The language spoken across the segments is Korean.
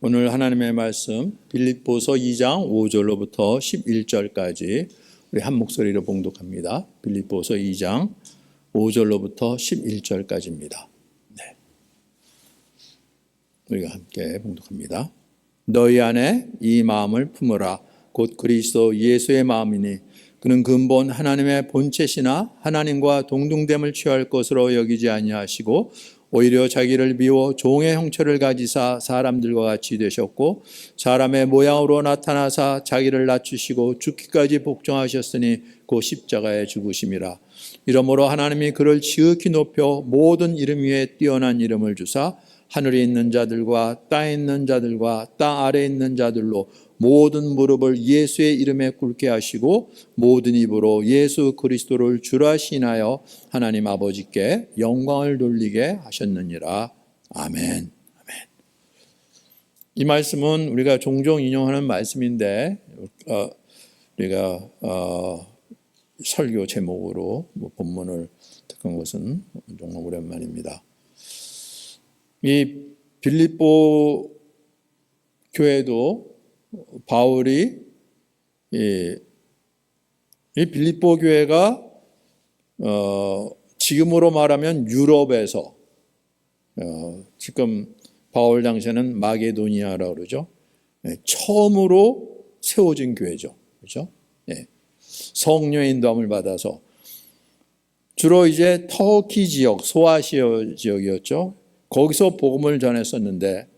오늘 하나님의 말씀 빌립보서 2장 5절로부터 11절까지 우리 한 목소리로 봉독합니다. 빌립보서 2장 5절로부터 11절까지입니다. 네. 우리가 함께 봉독합니다. 너희 안에 이 마음을 품으라. 곧 그리스도 예수의 마음이니 그는 근본 하나님의 본체시나 하나님과 동등됨을 취할 것으로 여기지 아니하시고 오히려 자기를 비워 종의 형체를 가지사 사람들과 같이 되셨고 사람의 모양으로 나타나사 자기를 낮추시고 죽기까지 복종하셨으니 곧 십자가에 죽으심이라. 이러므로 하나님이 그를 지극히 높여 모든 이름 위에 뛰어난 이름을 주사 하늘에 있는 자들과 땅에 있는 자들과 땅 아래에 있는 자들로 모든 무릎을 예수의 이름에 꿇게 하시고 모든 입으로 예수 그리스도를 주라 시인하여 하나님 아버지께 영광을 돌리게 하셨느니라. 아멘. 아멘. 이 말씀은 우리가 종종 인용하는 말씀인데 우리가 설교 제목으로 본문을 택한 것은 정말 오랜만입니다. 이 빌립보 교회도 바울이 이 빌립보 교회가 지금으로 말하면 유럽에서 지금 바울 당시에는 마게도니아라고 그러죠. 처음으로 세워진 교회죠. 그렇죠? 성령의 인도함을 받아서 주로 이제 터키 지역, 소아시아 지역이었죠. 거기서 복음을 전했었는데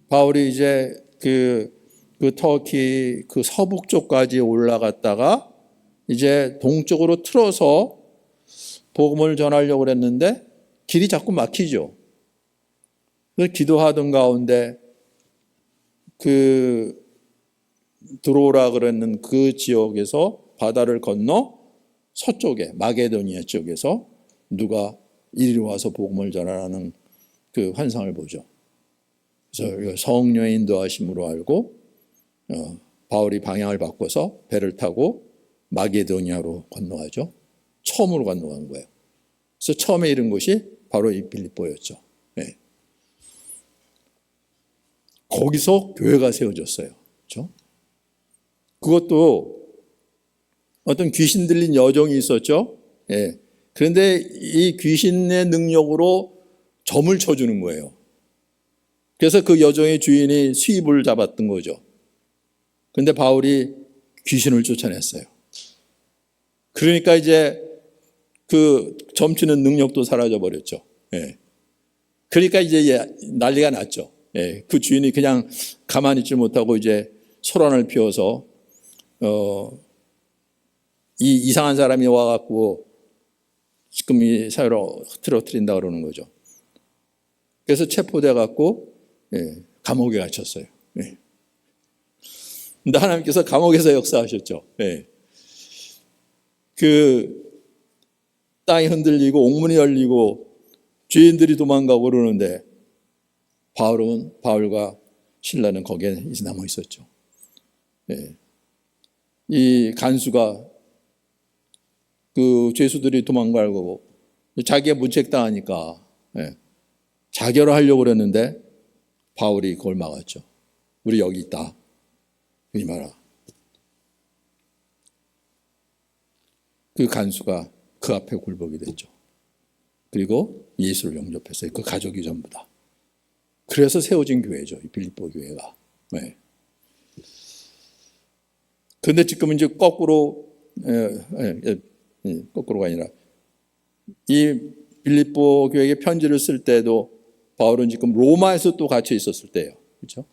바울이 이제 그 터키 그 서북 쪽까지 올라갔다가 이제 동쪽으로 틀어서 복음을 전하려고 했는데 길이 자꾸 막히죠. 그래서 기도하던 가운데 그 들어오라 그랬는 그 지역에서 바다를 건너 서쪽에 마게도니아 쪽에서 누가 이리 와서 복음을 전하라는 그 환상을 보죠. 그래서 성령의 인도하심으로 알고 바울이 방향을 바꿔서 배를 타고 마게도니아로 건너가죠. 처음으로 건너간 거예요. 그래서 처음에 이른 곳이 바로 이 빌립보였죠. 네. 거기서 교회가 세워졌어요. 그렇죠? 그것도 어떤 귀신 들린 여종이 있었죠. 네. 그런데 이 귀신의 능력으로 점을 쳐주는 거예요. 그래서 그 여종의 주인이 수입을 잡았던 거죠. 그런데 바울이 귀신을 쫓아냈어요. 그러니까 이제 그 점치는 능력도 사라져 버렸죠. 예. 그러니까 이제 난리가 났죠. 예. 그 주인이 그냥 가만히 있지 못하고 이제 소란을 피워서 이 이상한 사람이 와갖고 지금 이 사회로 흐트러뜨린다 그러는 거죠. 그래서 체포돼 갖고 감옥에 갇혔어요. 근데 하나님께서 감옥에서 역사하셨죠. 그 땅이 흔들리고 옥문이 열리고 죄인들이 도망가고 그러는데 바울과 실라는 거기에 이제 남아 있었죠. 이 간수가 그 죄수들이 도망가고 자기가 문책당하니까 자결을 하려고 그랬는데 바울이 그걸 막았죠. 우리 여기 있다. 그러지 마라. 그 간수가 그 앞에 굴복이 됐죠. 그리고 예수를 영접했어요. 그 가족이 전부 다. 그래서 세워진 교회죠. 이 빌립보 교회가. 그런데 지금 이제 거꾸로가 아니라 이 빌립보 교회에게 편지를 쓸 때도 바울은 지금 로마에서 또 갇혀 있었을 때예요. 그렇죠?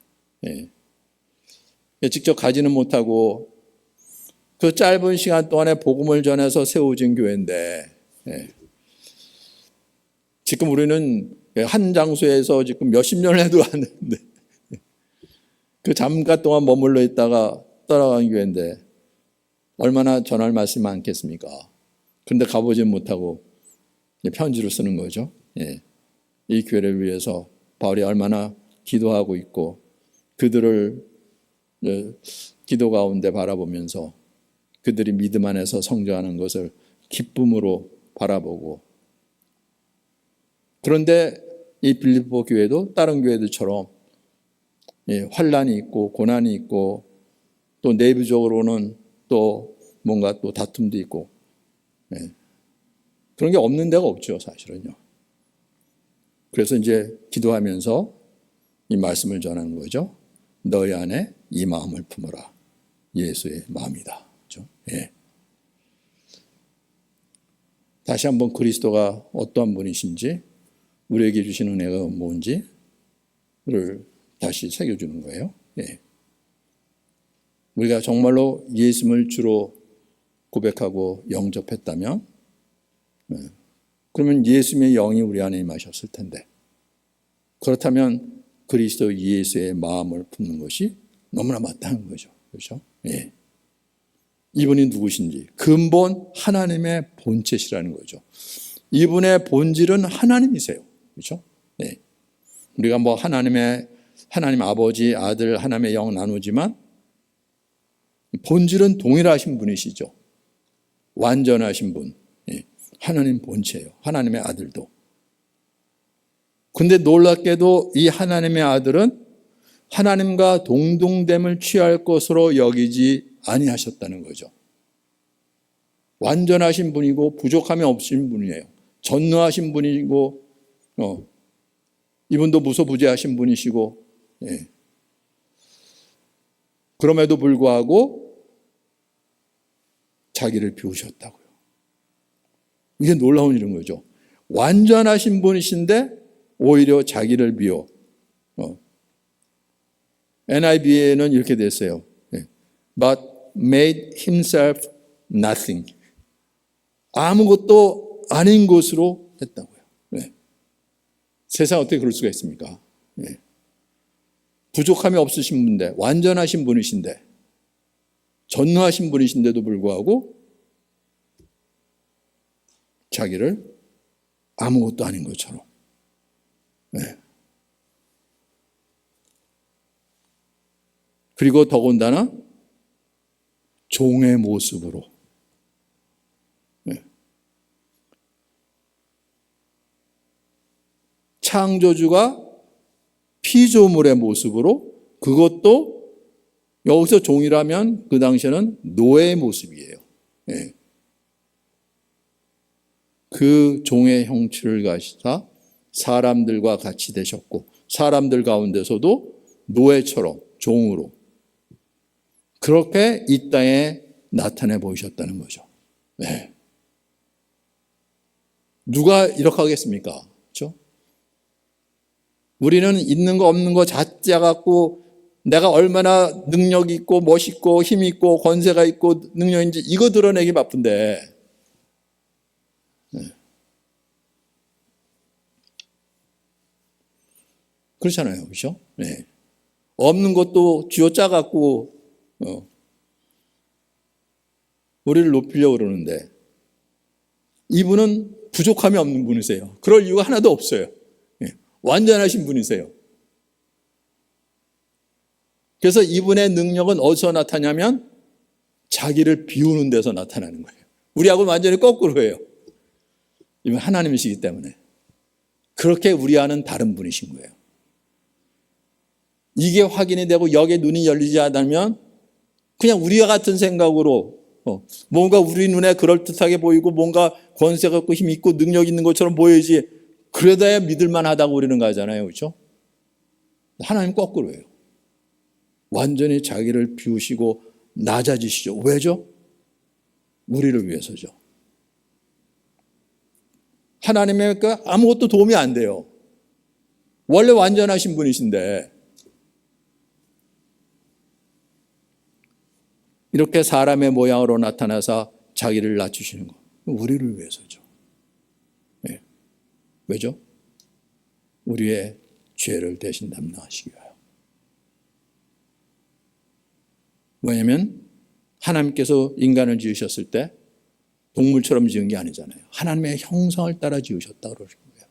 직접 가지는 못하고 그 짧은 시간 동안에 복음을 전해서 세워진 교회인데 지금 우리는 한 장소에서 지금 몇십 년을 해도 안 되는데 그 잠깐 동안 머물러 있다가 떠나간 교회인데 얼마나 전할 말씀이 많겠습니까? 그런데 가보지 못하고 편지를 쓰는 거죠. 이 교회를 위해서 바울이 얼마나 기도하고 있고 그들을 기도 가운데 바라보면서 그들이 믿음 안에서 성장하는 것을 기쁨으로 바라보고 그런데 이 빌립보 교회도 다른 교회들처럼 환난이 있고 고난이 있고 또 내부적으로는 또 뭔가 또 다툼도 있고 그런 게 없는 데가 없죠, 사실은요. 그래서 이제 기도하면서 이 말씀을 전하는 거죠. 너희 안에 이 마음을 품어라. 예수의 마음이다. 그렇죠? 예. 다시 한번 그리스도가 어떠한 분이신지, 우리에게 주신 은혜가 뭔지를 다시 새겨주는 거예요. 예. 우리가 정말로 예수님을 주로 고백하고 영접했다면, 그러면 예수님의 영이 우리 안에 임하셨을 텐데, 그렇다면 그리스도 예수의 마음을 품는 것이 너무나 마땅한 거죠. 그렇죠? 예. 이분이 누구신지, 근본 하나님의 본체시라는 거죠. 이분의 본질은 하나님이세요. 그렇죠? 네. 우리가 뭐 하나님 아버지, 아들, 하나님의 영 나누지만 본질은 동일하신 분이시죠. 완전하신 분. 예. 하나님 본체예요. 하나님의 아들도. 근데 놀랍게도 이 하나님의 아들은 하나님과 동등됨을 취할 것으로 여기지 아니하셨다는 거죠. 완전하신 분이고 부족함이 없으신 분이에요. 전능하신 분이고 이분도 무소부재하신 분이시고 예. 그럼에도 불구하고 자기를 비우셨다고요. 이게 놀라운 일인 거죠. 완전하신 분이신데 오히려 자기를 비워. NIV에는 이렇게 됐어요. But made himself nothing. 아무것도 아닌 것으로 했다고요. 네. 세상 어떻게 그럴 수가 있습니까? 네. 부족함이 없으신 분인데, 완전하신 분이신데, 전능하신 분이신데도 불구하고 자기를 아무것도 아닌 것처럼. 네. 그리고 더군다나 종의 모습으로 창조주가 피조물의 모습으로 그것도 여기서 종이라면 그 당시에는 노예의 모습이에요. 네. 그 종의 형체를 가지사 사람들과 같이 되셨고 사람들 가운데서도 노예처럼 종으로 그렇게 이 땅에 나타내 보이셨다는 거죠. 네. 누가 이렇게 하겠습니까? 그렇죠? 우리는 있는 거 없는 거 자짜 갖고 내가 얼마나 능력 있고 멋있고 힘 있고 권세가 있고 능력인지 이거 드러내기 바쁜데 네. 그렇잖아요. 그렇죠? 네. 없는 것도 쥐어짜 갖고 우리를 높이려고 그러는데 이분은 부족함이 없는 분이세요. 그럴 이유가 하나도 없어요. 완전하신 분이세요. 그래서 이분의 능력은 어디서 나타나냐면 자기를 비우는 데서 나타나는 거예요. 우리하고는 완전히 거꾸로예요. 이분 하나님이시기 때문에. 그렇게 우리와는 다른 분이신 거예요. 이게 확인이 되고 여기에 눈이 열리지 않으면 그냥 우리와 같은 생각으로 뭔가 우리 눈에 그럴듯하게 보이고 뭔가 권세가 있고 힘 있고 능력 있는 것처럼 보이지 그래야 믿을만 하다고 우리는 가잖아요. 그렇죠? 하나님 거꾸로예요. 완전히 자기를 비우시고 낮아지시죠. 왜죠? 우리를 위해서죠. 하나님의 아무것도 도움이 안 돼요. 원래 완전하신 분이신데 이렇게 사람의 모양으로 나타나서 자기를 낮추시는 거. 우리를 위해서죠. 네. 왜죠? 우리의 죄를 대신 담당하시기 위하여. 왜냐하면 하나님께서 인간을 지으셨을 때 동물처럼 지은 게 아니잖아요. 하나님의 형상을 따라 지으셨다고 그러신 거예요.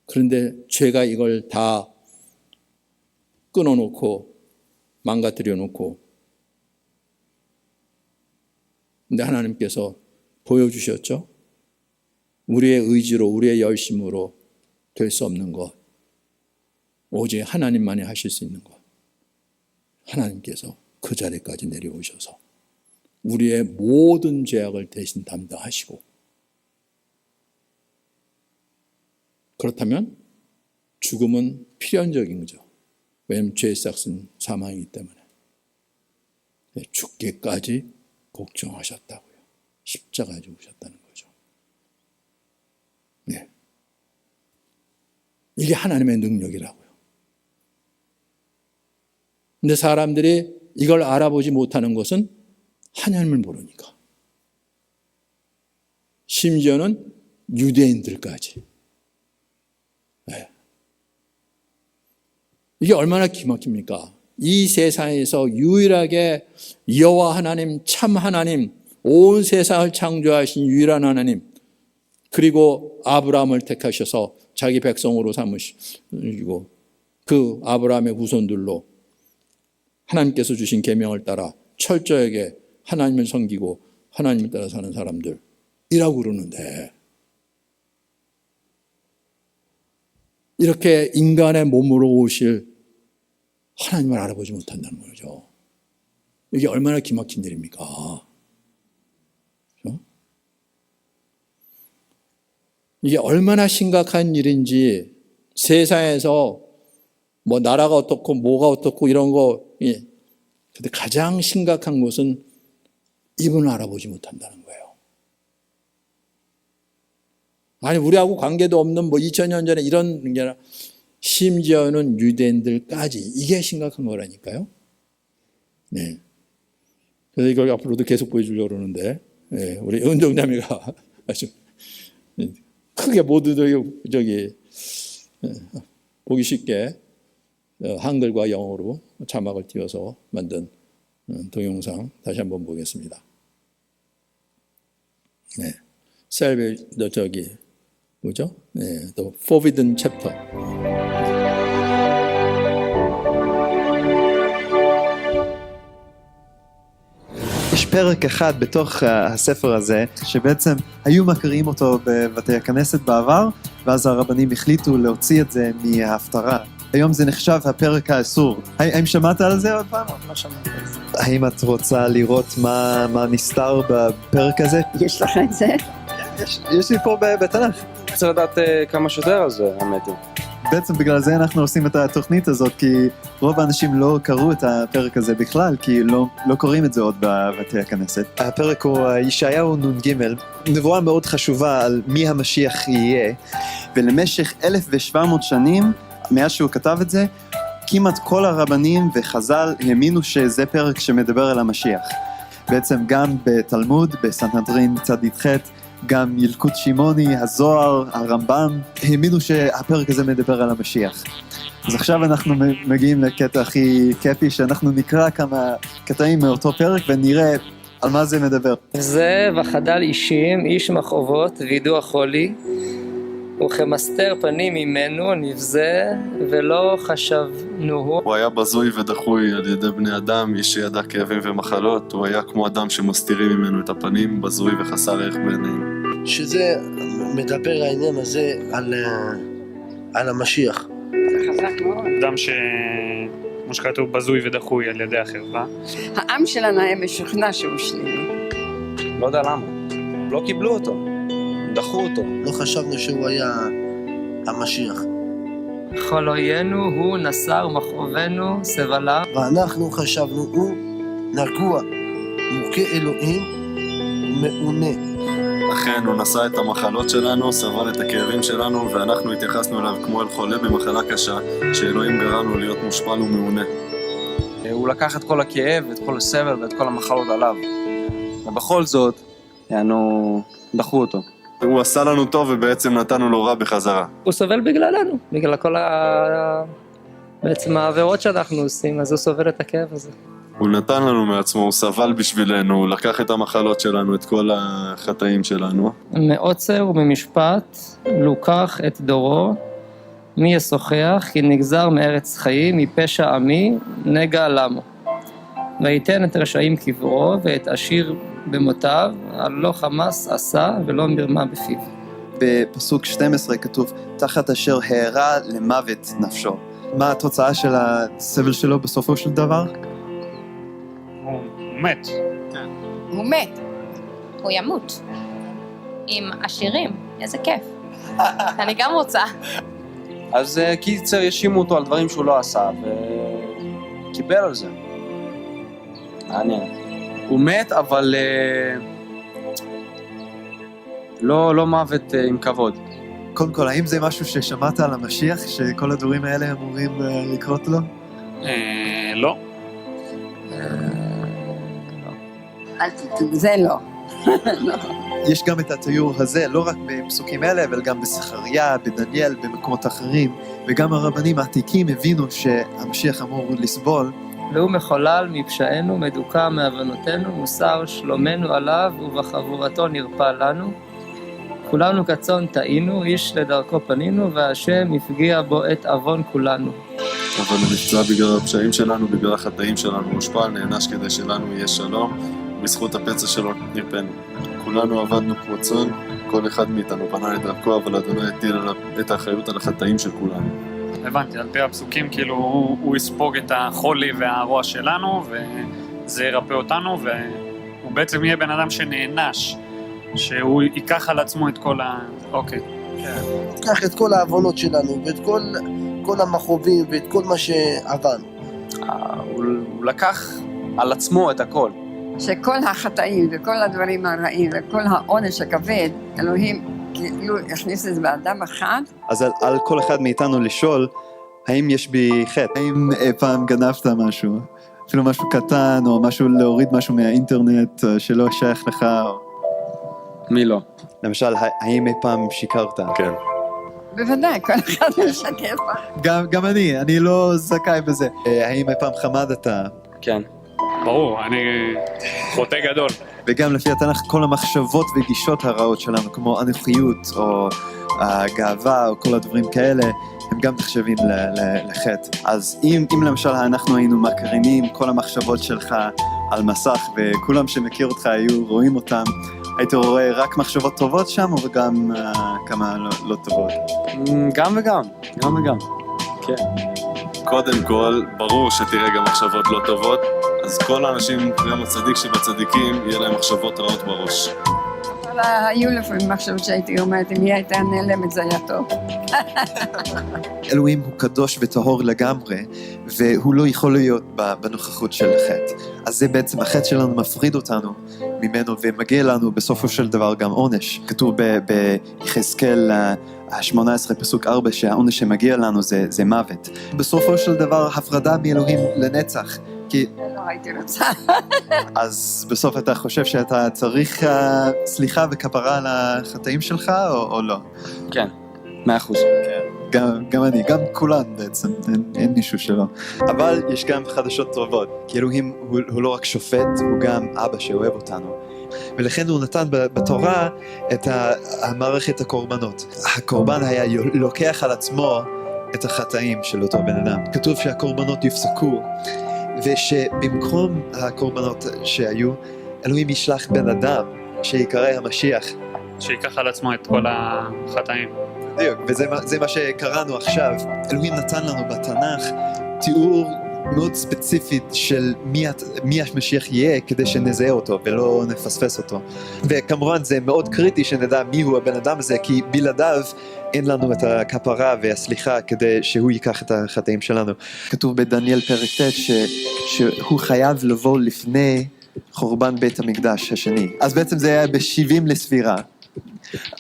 그런데 죄가 이걸 다 끊어놓고 망가뜨려 놓고 근데 하나님께서 보여주셨죠. 우리의 의지로 우리의 열심으로 될 수 없는 것. 오직 하나님만이 하실 수 있는 것. 하나님께서 그 자리까지 내려오셔서 우리의 모든 죄악을 대신 담당하시고, 그렇다면 죽음은 필연적인 거죠. 왜냐하면 죄의 삭은 사망이기 때문에. 죽기까지 걱정하셨다고요. 십자가에 죽으셨다는 거죠. 네. 이게 하나님의 능력이라고요. 근데 사람들이 이걸 알아보지 못하는 것은 하나님을 모르니까. 심지어는 유대인들까지. 네. 이게 얼마나 기막힙니까? 이 세상에서 유일하게 여호와 하나님, 참 하나님, 온 세상을 창조하신 유일한 하나님, 그리고 아브라함을 택하셔서 자기 백성으로 삼으시고 그 아브라함의 후손들로 하나님께서 주신 계명을 따라 철저하게 하나님을 섬기고 하나님을 따라 사는 사람들이라고 그러는데, 이렇게 인간의 몸으로 오실 하나님을 알아보지 못한다는 거죠. 이게 얼마나 기막힌 일입니까? 그렇죠? 이게 얼마나 심각한 일인지 세상에서 뭐 나라가 어떻고 뭐가 어떻고 이런 거, 근데 가장 심각한 것은 이분을 알아보지 못한다는 거예요. 아니, 우리하고 관계도 없는 2000년 전에 이런 게 아니라 심지어는 유대인들까지, 이게 심각한 거라니까요. 네. 그래서 이걸 앞으로도 계속 보여주려고 그러는데, 네, 우리 은정자매가 아주 크게 모두들 보기 쉽게 한글과 영어로 자막을 띄워서 만든 동영상 다시 한번 보겠습니다. 네. 뭐죠? 네, The Forbidden Chapter. יש פרק אחד בתוך הספר הזה, שבעצם היו מקריאים אותו בבתי הכנסת בעבר, ואז הרבנים החליטו להוציא את זה מההפטרה. היום זה נחשב הפרק האסור. האם שמעת על זה עוד פעם? לא שמעתי על זה. האם את רוצה לראות מה נסתר בפרק הזה? יש לך את זה? יש לי פה בתנ"ך. צריך לדעת כמה שיותר על זה, האמת היא. בעצם בגלל זה אנחנו עושים את התוכנית הזאת, כי רוב האנשים לא קראו את הפרק הזה בכלל, כי לא קוראים את זה עוד בבתי הכנסת. הפרק הוא ישעיהו נ"ג, נבואה מאוד חשובה על מי המשיח יהיה, ולמשך 1700 שנים, מאז שהוא כתב את זה, כמעט כל הרבנים וחז"ל האמינו שזה פרק שמדבר על המשיח. בעצם גם בתלמוד, בסנהדרין צ"ח, גם ילקוט שמעוני, הזוהר, הרמב"ם, האמינו שהפרק הזה מדבר על המשיח. אז עכשיו אנחנו מגיעים לקטע הכי כיפי, שאנחנו נקרא כמה קטעים מאותו פרק ונראה על מה זה מדבר. זה וחדל אישים, איש מכאובות וידוע חולי, וכמסתר פנים ממנו נבזה ולא חשבנוהו. הוא היה בזוי ודחוי על ידי בני אדם, איש שידע כאבים ומחלות, הוא היה כמו אדם שמסתירים ממנו את הפנים, בזוי וחסר ערך בעינינו. שזה מדבר העניין הזה על המשיח. זה חזק מאוד. אדם כמו שכתוב בזוי ודחוי על ידי החרפה. העם שלנו היה משוכנע שהוא שלילי. לא יודע למה. לא קיבלו אותו. דחו אותו. לא חשבנו שהוא היה המשיח. חולוינו הוא נסר מכאובנו סבלה. ואנחנו חשבנו הוא נגוע, מוכה אלוהים, מעונה. אכן, הוא נשא את המחלות שלנו, סבל את הכאבים שלנו, ואנחנו התייחסנו אליו כמו אל חולה במחלה קשה, שאלוהים גרם לו להיות מושפל ומעונה. הוא לקח את כל הכאב, את כל הסבל ואת כל המחלות עליו. ובכל זאת, דחו אותו. הוא עשה לנו טוב ובעצם נתנו לו רע בחזרה. הוא סובל בגללנו, בגלל כל בעצם העבירות שאנחנו עושים, אז הוא סובל את הכאב הזה. הוא נתן לנו מעצמו, הוא סבל בשבילנו, הוא לקח את המחלות שלנו, את כל החטאים שלנו. מעוצר וממשפט לוקח את דורו, מי ישוחח, כי נגזר מארץ חיים, מפשע עמי, נגע למו. ויתן את רשעים קברו, ואת עשיר במותיו, על לא חמס עשה ולא מרמה בפיו. בפסוק 12 כתוב, תחת אשר הערה למוות נפשו. מה התוצאה של הסבל שלו בסופו של דבר? הוא מת. הוא מת. הוא ימות. עם עשירים, איזה כיף. אני גם רוצה. אז קיצר ישימו אותו על דברים שהוא לא עשה, וקיבל על זה. מעניין. הוא מת, אבל לא מוות עם כבוד. קודם כל, האם זה משהו ששמעת על המשיח, שכל הדברים האלה אמורים לקרות לו? לא. אל תטעו, זה לא. יש גם את התיאור הזה, לא רק בפסוקים אלה, אבל גם בסחריה, בדניאל, במקומות אחרים, וגם הרבנים העתיקים הבינו שהמשיח אמור לסבול. והוא מחולל מפשענו, מדוכא מעוונותינו, מוסר שלומנו עליו, ובחבורתו נרפא לנו. כולנו כצאן טעינו, איש לדרכו פנינו, והשם הפגיע בו את עוון כולנו. אבל הוא נפצע בגלל הפשעים שלנו, בגלל החטאים שלנו, הוא הושפל, נענש כדי שלנו יהיה שלום, בזכות הפצע שלו נרפאנו. כולנו עבדנו כמו צאן, כל אחד מאיתנו פנה לדרכו, אבל אדוני הטיל עליו את האחריות על החטאים של כולנו. הבנתי, על פי הפסוקים כאילו הוא יספוג את החולי והרוע שלנו, וזה ירפא אותנו, והוא בעצם יהיה בן אדם שנענש, שהוא ייקח על עצמו את כל אוקיי. קח את כל העוונות שלנו, ואת כל המכאובים, ואת כל מה שעברנו. הוא לקח על עצמו את הכל. שכל החטאים וכל הדברים הרעים וכל העונש הכבד, אלוהים כאילו הכניס את זה באדם אחד. אז על כל אחד מאיתנו לשאול, האם יש בי חטא? האם אי פעם גנבת משהו? אפילו משהו קטן, או משהו להוריד משהו מהאינטרנט שלא שייך לך? מי לא? למשל, האם אי פעם שיקרת? כן. בוודאי, כל אחד משקר. גם אני לא זכאי בזה. האם אי פעם חמדת? כן. ברור, אני חוטא גדול. וגם לפי התנ"ך, כל המחשבות וגישות הרעות שלנו, כמו אנוכיות, או הגאווה, או כל הדברים כאלה, הם גם נחשבים לחטא. אז אם למשל אנחנו היינו מקרינים כל המחשבות שלך על מסך, וכולם שמכיר אותך היו רואים אותם, היית רואה רק מחשבות טובות שם, או גם כמה לא טובות? גם וגם. כן. קודם כל, ברור שתראה גם מחשבות לא טובות, אז כל האנשים, גם הצדיק שבצדיקים, יהיה להם מחשבות רעות בראש. אבל היו לפעמים מחשבות שהייתי אומרת, אם היא הייתה נעלמת זה היה טוב. אלוהים הוא קדוש וטהור לגמרי, והוא לא יכול להיות בנוכחות של חטא. אז זה בעצם החטא שלנו מפריד אותנו ממנו, ומגיע לנו בסופו של דבר גם עונש. כתוב ביחזקאל 18 פסוק 4 שהעונש שמגיע לנו זה מוות. בסופו של דבר הפרדה מאלוהים לנצח. כי... לא הייתי רוצה. אז בסוף אתה חושב שאתה צריך סליחה וכפרה על החטאים שלך או לא? כן, 100%. גם אני, גם כולן בעצם, אין מישהו שלא. אבל יש גם חדשות טובות, כי אלוהים הוא לא רק שופט, הוא גם אבא שאוהב אותנו. ולכן הוא נתן בתורה את המערכת הקורבנות. הקורבן היה לוקח על עצמו את החטאים של אותו בן אדם. כתוב שהקורבנות יפסקו, ושבמקום הקורבנות שהיו, אלוהים ישלח בן אדם שיקרא המשיח. שיקח על עצמו את כל החטאים. בדיוק, וזה מה שקראנו עכשיו. אלוהים נתן לנו בתנ"ך תיאור מאוד ספציפית של מי המשיח יהיה כדי שנזהה אותו ולא נפספס אותו. וכמובן זה מאוד קריטי שנדע מי הוא הבן אדם הזה, כי בלעדיו אין לנו את הכפרה והסליחה כדי שהוא ייקח את החטאים שלנו. כתוב בדניאל פרק ט' שהוא חייב לבוא לפני חורבן בית המקדש השני. אז בעצם זה היה ב-70 לספירה.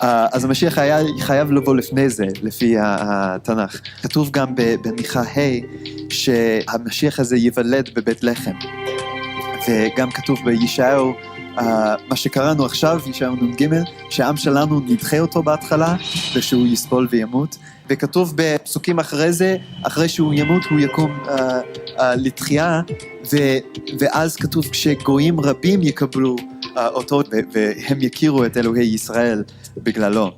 אז המשיח היה חייב לבוא לפני זה, לפי התנ"ך. כתוב גם במיכה ה' שהמשיח הזה ייוולד בבית לחם. וגם כתוב בישעיהו, מה שקראנו עכשיו, ישעיהו נ"ג, שהעם שלנו נדחה אותו בהתחלה, ושהוא יסבול וימות. וכתוב בפסוקים אחרי זה, אחרי שהוא ימות, הוא יקום לתחייה, ואז כתוב כשגויים רבים יקבלו אותו, והם יכירו את אלוהי ישראל בגללו.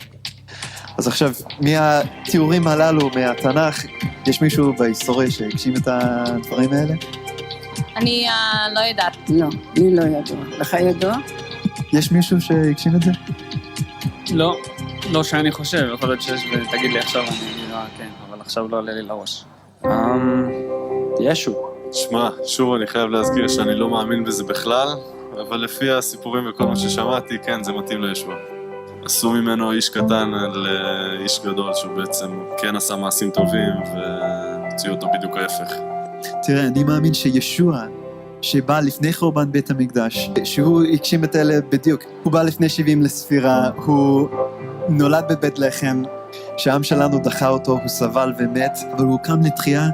אז עכשיו, מהתיאורים הללו, מהתנ"ך, יש מישהו בהיסטוריה שהגשים את הדברים האלה? אני לא יודעת. לא, אני לא ידוע. לך ידוע? יש מישהו שהגשים את זה? לא שאני חושב, יכול להיות שיש, ותגיד לי עכשיו, אני אגיד, כן, אבל עכשיו לא עולה לי לראש. ישו. שמע, שוב אני חייב להזכיר שאני לא מאמין בזה בכלל, אבל לפי הסיפורים וכל מה ששמעתי, כן, זה מתאים לישוע. עשו ממנו איש קטן לאיש גדול, שהוא בעצם כן עשה מעשים טובים, והוציאו אותו בדיוק ההפך. תראה, אני מאמין שישוע, שבא לפני חורבן בית המקדש, שהוא הגשים את אלה בדיוק. הוא בא לפני 70 לספירה, הוא נולד בבית לחם, שהעם שלנו דחה אותו, הוא סבל ומת, אבל הוא קם לתחייה.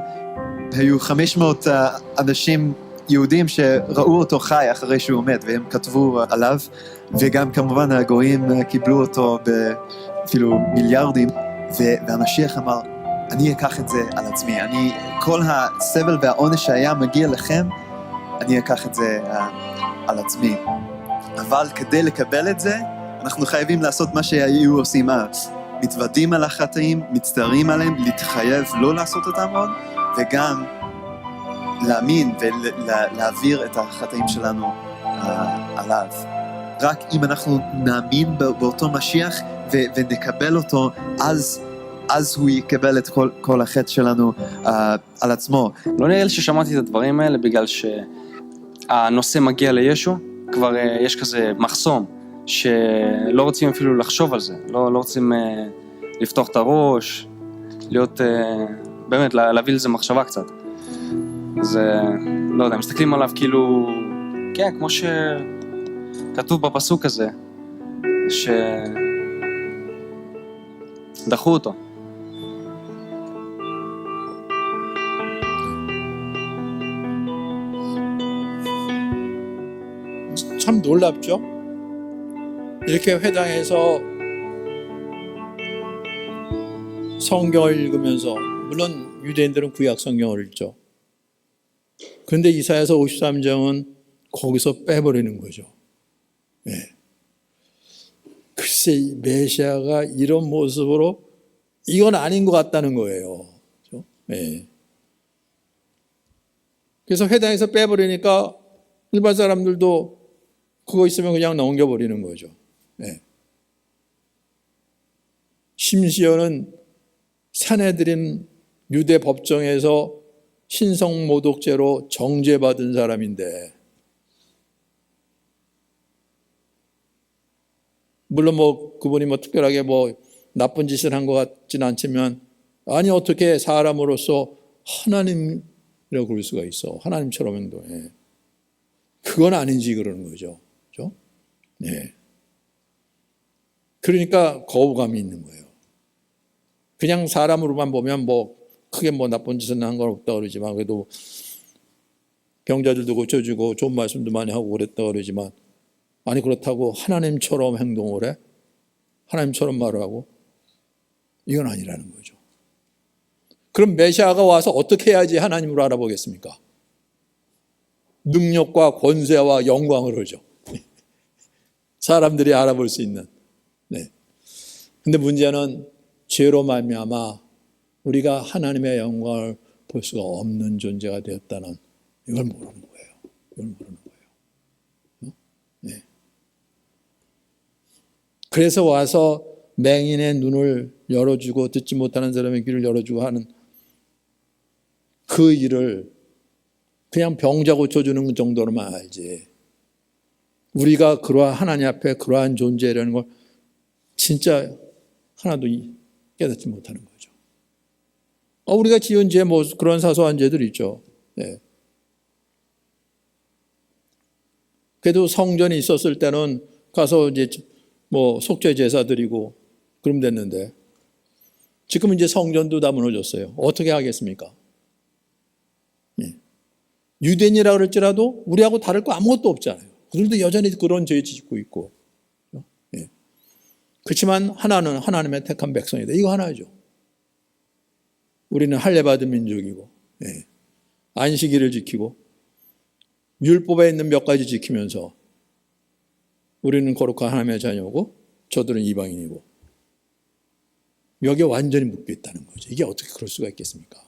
היו 500 אנשים יהודים שראו אותו חי אחרי שהוא מת, והם כתבו עליו, וגם כמובן הגויים קיבלו אותו אפילו מיליארדים, והמשיח אמר, אני אקח את זה על עצמי, כל הסבל והעונש שהיה מגיע לכם, אני אקח את זה על עצמי. אבל כדי לקבל את זה, אנחנו חייבים לעשות מה שהיו עושים אז. מתוודים על החטאים, מצטערים עליהם, להתחייב לא לעשות אותם עוד, וגם להאמין ולהעביר את החטאים שלנו עליו. רק אם אנחנו נאמין באותו משיח ונקבל אותו, אז הוא יקבל את כל החטא שלנו על עצמו. לא נראה לי ששמעתי את הדברים האלה בגלל שהנושא מגיע לישו, כבר יש כזה מחסום, שלא רוצים אפילו לחשוב על זה, לא רוצים לפתוח את הראש, להיות, באמת, להביא לזה מחשבה קצת. אז לא יודע, מסתכלים עליו כאילו, כן, כמו שכתוב בפסוק הזה, שדחו אותו. 참 놀랍죠? 이렇게 회당에서 성경을 읽으면서, 물론 유대인들은 구약 성경을 읽죠. 그런데 이사야서 53장은 거기서 빼버리는 거죠. 예. 글쎄, 이 메시아가 이런 모습으로 이건 아닌 것 같다는 거예요. 그렇죠? 예. 그래서 회당에서 빼버리니까 일반 사람들도 그거 있으면 그냥 넘겨버리는 거죠. 예. 심지어는 산헤드린 유대 법정에서 신성모독죄로 정죄받은 사람인데, 물론 그분이 특별하게 나쁜 짓을 한 것 같지는 않지만, 아니 어떻게 사람으로서 하나님이라고 그럴 수가 있어? 하나님처럼 행동해. 그건 아닌지 그러는 거죠. 그렇죠? 네. 그러니까 거부감이 있는 거예요. 그냥 사람으로만 보면 크게 나쁜 짓은 한 건 없다 그러지만, 그래도 병자들도 고쳐주고 좋은 말씀도 많이 하고 그랬다 그러지만, 아니 그렇다고 하나님처럼 행동을 해? 하나님처럼 말을 하고? 이건 아니라는 거죠. 그럼 메시아가 와서 어떻게 해야지 하나님으로 알아보겠습니까? 능력과 권세와 영광을 하죠. 사람들이 알아볼 수 있는. 네. 근데 문제는 죄로 말미암아 우리가 하나님의 영광을 볼 수가 없는 존재가 되었다는 이걸 모르는 거예요. 이걸 모르는 거예요. 네. 그래서 와서 맹인의 눈을 열어주고 듣지 못하는 사람의 귀를 열어주고 하는 그 일을 그냥 병자 고쳐주는 정도로만 알지, 우리가 그러한 하나님 앞에 그러한 존재라는 걸 진짜 하나도 깨닫지 못하는 거죠. 우리가 지은 죄 그런 사소한 죄들 있죠. 네. 그래도 성전이 있었을 때는 가서 이제 속죄 제사 드리고 그러면 됐는데, 지금 이제 성전도 다 무너졌어요. 어떻게 하겠습니까? 네. 유대인이라 그럴지라도 우리하고 다를 거 아무것도 없잖아요. 그들도 여전히 그런 죄 짓고 있고. 예. 그렇지만 하나는 하나님의 택한 백성이다. 이거 하나죠. 우리는 할례받은 민족이고, 예. 안식일을 지키고 율법에 있는 몇 가지 지키면서 우리는 거룩한 하나님의 자녀고 저들은 이방인이고, 여기에 완전히 묶여 있다는 거죠. 이게 어떻게 그럴 수가 있겠습니까?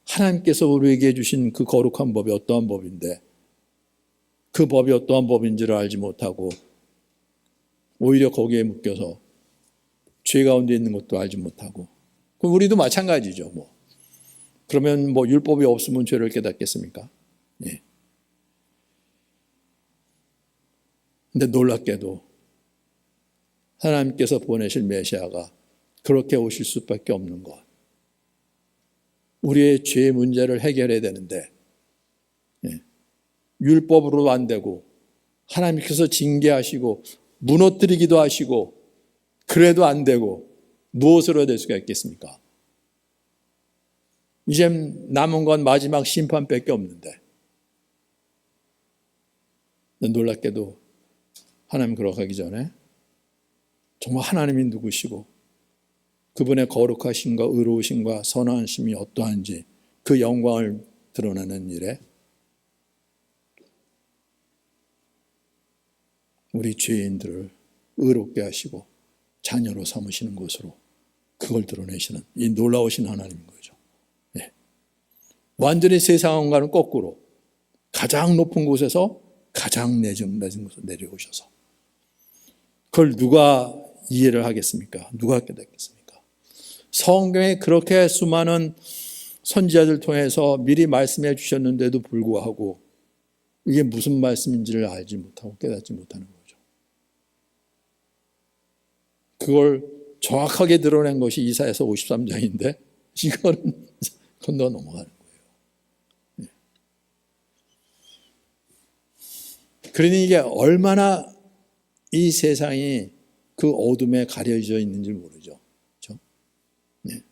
하나님께서 우리에게 주신 그 거룩한 법이 어떠한 법인데, 그 법이 어떠한 법인지를 알지 못하고 오히려 거기에 묶여서 죄 가운데 있는 것도 알지 못하고, 그럼 우리도 마찬가지죠. 그러면 뭐 율법이 없으면 죄를 깨닫겠습니까? 예. 근데 놀랍게도 하나님께서 보내실 메시아가 그렇게 오실 수밖에 없는 것. 우리의 죄 문제를 해결해야 되는데 율법으로 안 되고 하나님께서 징계하시고 무너뜨리기도 하시고 그래도 안 되고 무엇으로 될 수가 있겠습니까? 이제 남은 건 마지막 심판밖에 없는데 놀랍게도 하나님 그렇게 하기 전에 정말 하나님이 누구시고 그분의 거룩하심과 의로우심과 선하심이 어떠한지 그 영광을 드러내는 일에 우리 죄인들을 의롭게 하시고 자녀로 삼으시는 것으로 그걸 드러내시는 이 놀라우신 하나님인 거죠. 네. 완전히 세상과는 거꾸로 가장 높은 곳에서 가장 낮은 곳으로 내려오셔서 그걸 누가 이해를 하겠습니까? 누가 깨닫겠습니까? 성경에 그렇게 수많은 선지자들 통해서 미리 말씀해 주셨는데도 불구하고 이게 무슨 말씀인지를 알지 못하고 깨닫지 못하는 거죠. 그걸 정확하게 드러낸 것이 이사야서 53장인데 이거는 건너 넘어가는 거예요. 그러니 이게 얼마나 이 세상이 그 어둠에 가려져 있는지 모르죠. 그렇죠? 네.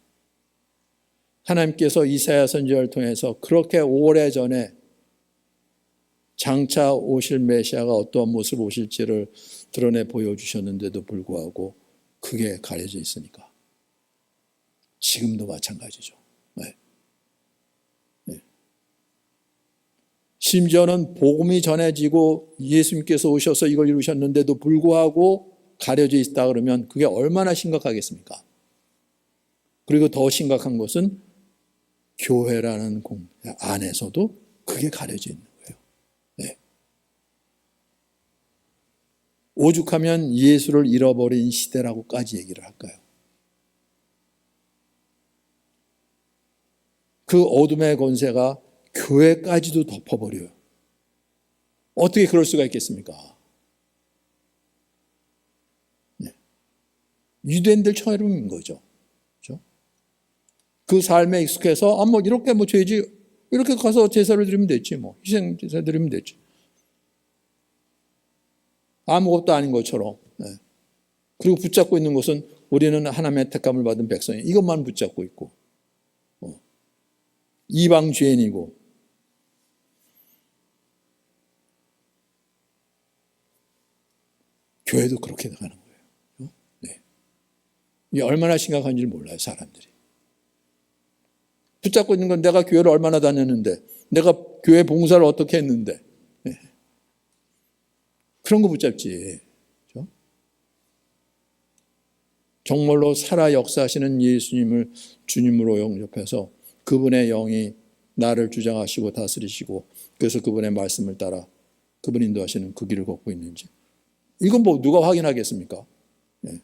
하나님께서 이사야 선지자를 통해서 그렇게 오래전에 장차 오실 메시아가 어떠한 모습으로 오실지를 드러내 보여주셨는데도 불구하고 그게 가려져 있으니까 지금도 마찬가지죠. 네. 네. 심지어는 복음이 전해지고 예수님께서 오셔서 이걸 이루셨는데도 불구하고 가려져 있다 그러면 그게 얼마나 심각하겠습니까? 그리고 더 심각한 것은 교회라는 안에서도 그게 가려져 있는 거예요. 네. 오죽하면 예수를 잃어버린 시대라고까지 얘기를 할까요? 그 어둠의 권세가 교회까지도 덮어버려요. 어떻게 그럴 수가 있겠습니까? 네. 유대인들처럼인 거죠. 그렇죠? 그 삶에 익숙해서 뭐 이렇게 뭐 죄지 이렇게 가서 제사를 드리면 됐지 뭐 희생 제사 드리면 됐지. 아무것도 아닌 것처럼. 네. 그리고 붙잡고 있는 것은 우리는 하나님의 택함을 받은 백성이 이것만 붙잡고 있고 이방 죄인이고 교회도 그렇게 나가는 거예요. 네. 이게 얼마나 심각한지 몰라요, 사람들이. 붙잡고 있는 건 내가 교회를 얼마나 다녔는데, 내가 교회 봉사를 어떻게 했는데, 네. 그런 거 붙잡지. 그렇죠? 정말로 살아 역사하시는 예수님을 주님으로 영접해서 그분의 영이 나를 주장하시고 다스리시고 그래서 그분의 말씀을 따라 그분 인도하시는 그 길을 걷고 있는지 이건 뭐 누가 확인하겠습니까? 네.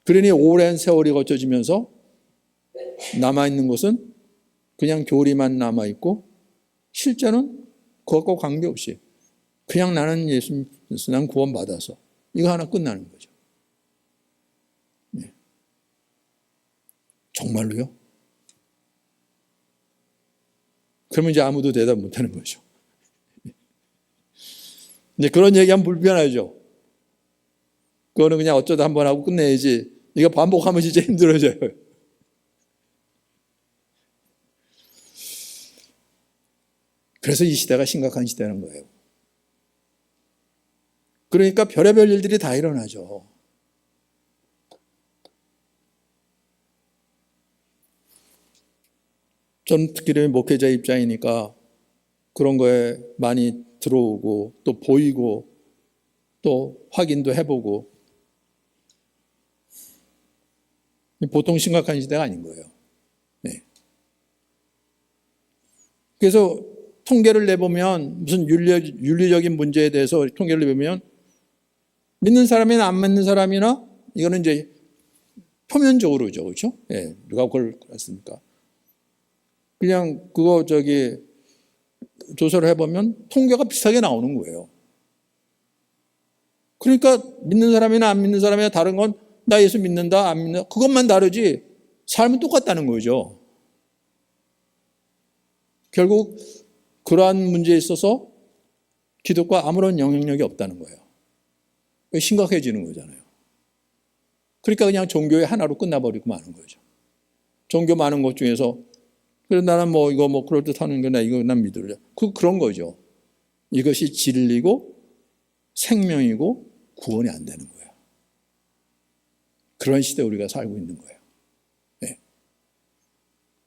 그러니 오랜 세월이 거쳐지면서 남아있는 것은 그냥 교리만 남아있고 실제는 그것과 관계없이 그냥 나는 예수님, 난 구원받아서 이거 하나 끝나는 거죠. 네. 정말로요? 그러면 이제 아무도 대답 못하는 거죠. 이제 그런 얘기하면 불편하죠. 그거는 그냥 어쩌다 한번 하고 끝내야지. 이거 반복하면 진짜 힘들어져요. 그래서 이 시대가 심각한 시대는 거예요. 그러니까 별의별 일들이 다 일어나죠. 저는 특히 목회자 입장이니까 그런 거에 많이 들어오고 또 보이고 또 확인도 해보고 보통 심각한 시대가 아닌 거예요. 네. 그래서 통계를 내보면 무슨 윤리적인 문제에 대해서 통계를 내보면 믿는 사람이나 안 믿는 사람이나 이거는 이제 표면적으로죠. 그렇죠? 예, 누가 그걸 그랬습니까? 그냥 그거 조사를 해보면 통계가 비슷하게 나오는 거예요. 그러니까 믿는 사람이나 안 믿는 사람이나 다른 건 나 예수 믿는다 안 믿는다 그것만 다르지 삶은 똑같다는 거죠. 결국 그러한 문제에 있어서 기독과 아무런 영향력이 없다는 거예요. 심각해지는 거잖아요. 그러니까 그냥 종교의 하나로 끝나버리고 마는 거죠. 종교 많은 것 중에서 그래 나는 이거 그럴듯하는 거나 이거 난 믿을래. 그런 거죠. 이것이 진리고 생명이고 구원이 안 되는 거예요. 그런 시대에 우리가 살고 있는 거예요. 네.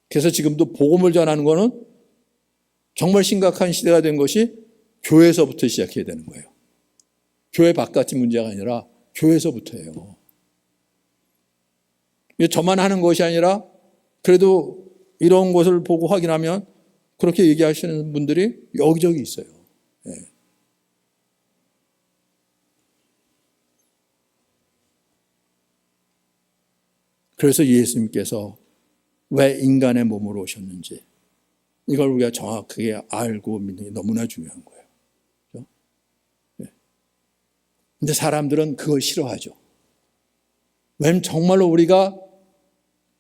그래서 지금도 복음을 전하는 거는 정말 심각한 시대가 된 것이 교회에서부터 시작해야 되는 거예요. 교회 바깥이 문제가 아니라 교회에서부터예요. 저만 하는 것이 아니라 그래도 이런 것을 보고 확인하면 그렇게 얘기하시는 분들이 여기저기 있어요. 네. 그래서 예수님께서 왜 인간의 몸으로 오셨는지 이걸 우리가 정확하게 알고 믿는 게 너무나 중요한 거예요. 그렇죠? 네. 근데 사람들은 그걸 싫어하죠. 왜냐하면 정말로 우리가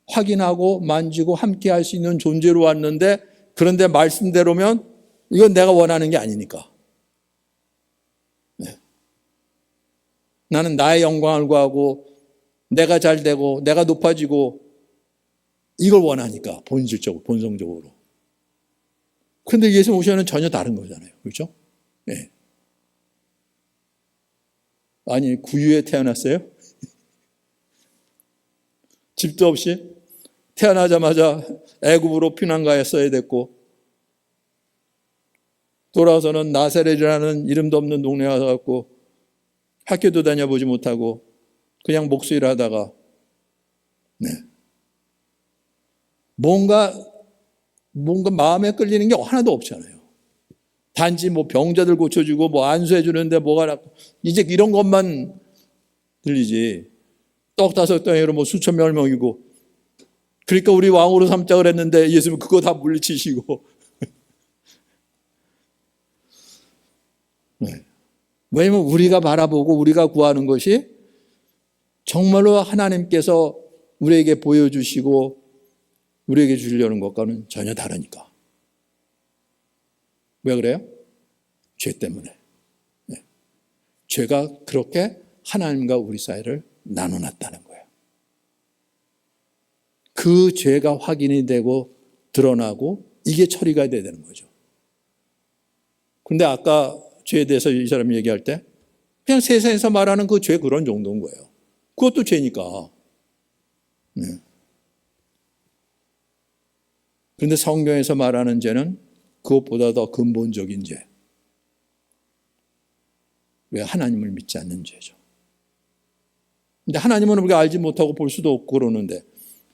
확인하고 만지고 함께 할 수 있는 존재로 왔는데 그런데 말씀대로면 이건 내가 원하는 게 아니니까. 네. 나는 나의 영광을 구하고 내가 잘 되고 내가 높아지고 이걸 원하니까 본질적으로 본성적으로. 그런데 예수님 오시면 전혀 다른 거잖아요. 그렇죠? 네. 아니 구유에 태어났어요? 집도 없이 태어나자마자 애굽으로 피난가했어야 됐고 돌아와서는 나사렛이라는 이름도 없는 동네에 와서 학교도 다녀보지 못하고 그냥 목수일을 하다가 네. 뭔가 마음에 끌리는 게 하나도 없잖아요. 단지 병자들 고쳐주고 안수해주는데 뭐가 낫고 이제 이런 것만 들리지. 떡 5덩이로 수천 명을 먹이고 그러니까 우리 왕으로 삼자 그랬는데 예수님은 그거 다 물리치시고 네. 왜냐하면 우리가 바라보고 우리가 구하는 것이 정말로 하나님께서 우리에게 보여주시고 우리에게 주려는 것과는 전혀 다르니까. 왜 그래요? 죄 때문에. 네. 죄가 그렇게 하나님과 우리 사이를 나눠놨다는 거예요. 그 죄가 확인이 되고 드러나고 이게 처리가 돼야 되는 거죠. 그런데 아까 죄에 대해서 이 사람이 얘기할 때 그냥 세상에서 말하는 그 죄 그런 정도인 거예요. 그것도 죄니까. 네. 그런데 성경에서 말하는 죄는 그것보다 더 근본적인 죄. 왜? 하나님을 믿지 않는 죄죠. 근데 하나님은 우리가 알지 못하고 볼 수도 없고 그러는데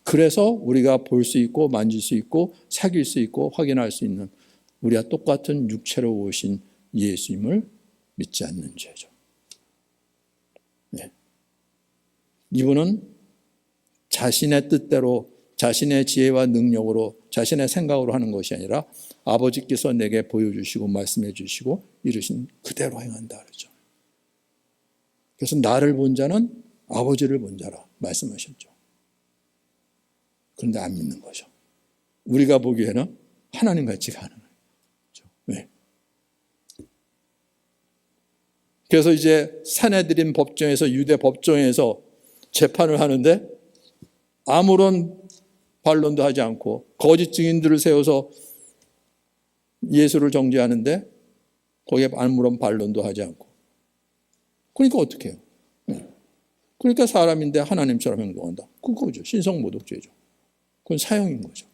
그래서 우리가 볼 수 있고 만질 수 있고 사귈 수 있고 확인할 수 있는 우리와 똑같은 육체로 오신 예수님을 믿지 않는 죄죠. 네. 이분은 자신의 뜻대로 자신의 지혜와 능력으로 자신의 생각으로 하는 것이 아니라 아버지께서 내게 보여주시고 말씀해 주시고 이르신 그대로 행한다 그러죠. 그래서 나를 본 자는 아버지를 본 자라 말씀하셨죠. 그런데 안 믿는 거죠. 우리가 보기에는 하나님 같지가 않은 거죠. 네. 그래서 이제 사내들인 법정에서 유대 법정에서 재판을 하는데 아무런 반론도 하지 않고 거짓 증인들을 세워서 예수를 정죄하는데 거기에 아무런 반론도 하지 않고 그러니까 어떻게 해요? 그러니까 사람인데 하나님처럼 행동한다. 그거죠. 신성모독죄죠. 그건 사형인 거죠.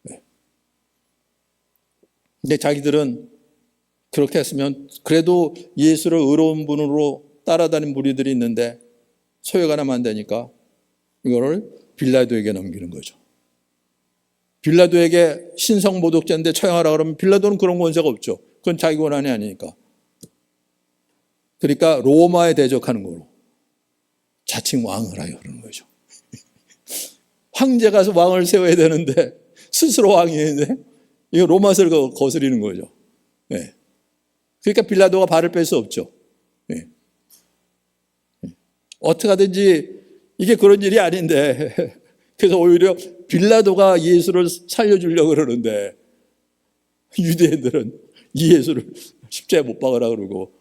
네. 근데 자기들은 그렇게 했으면 그래도 예수를 의로운 분으로 따라다니는 무리들이 있는데 소외가 나면 안 되니까 이거를 빌라도에게 넘기는 거죠. 빌라도에게 신성모독죄인데 처형하라 그러면 빌라도는 그런 권세가 없죠. 그건 자기 권한이 아니니까. 그러니까 로마에 대적하는 거로 자칭 왕을 하여 그러는 거죠. 황제가 왕을 세워야 되는데 스스로 왕이었는데 이거 로마서를 거스리는 거죠. 예. 그러니까 빌라도가 발을 뺄 수 없죠. 예. 어떻게 하든지 이게 그런 일이 아닌데 그래서 오히려 빌라도가 예수를 살려주려고 그러는데 유대인들은 이 예수를 십자가에 못 박으라 그러고,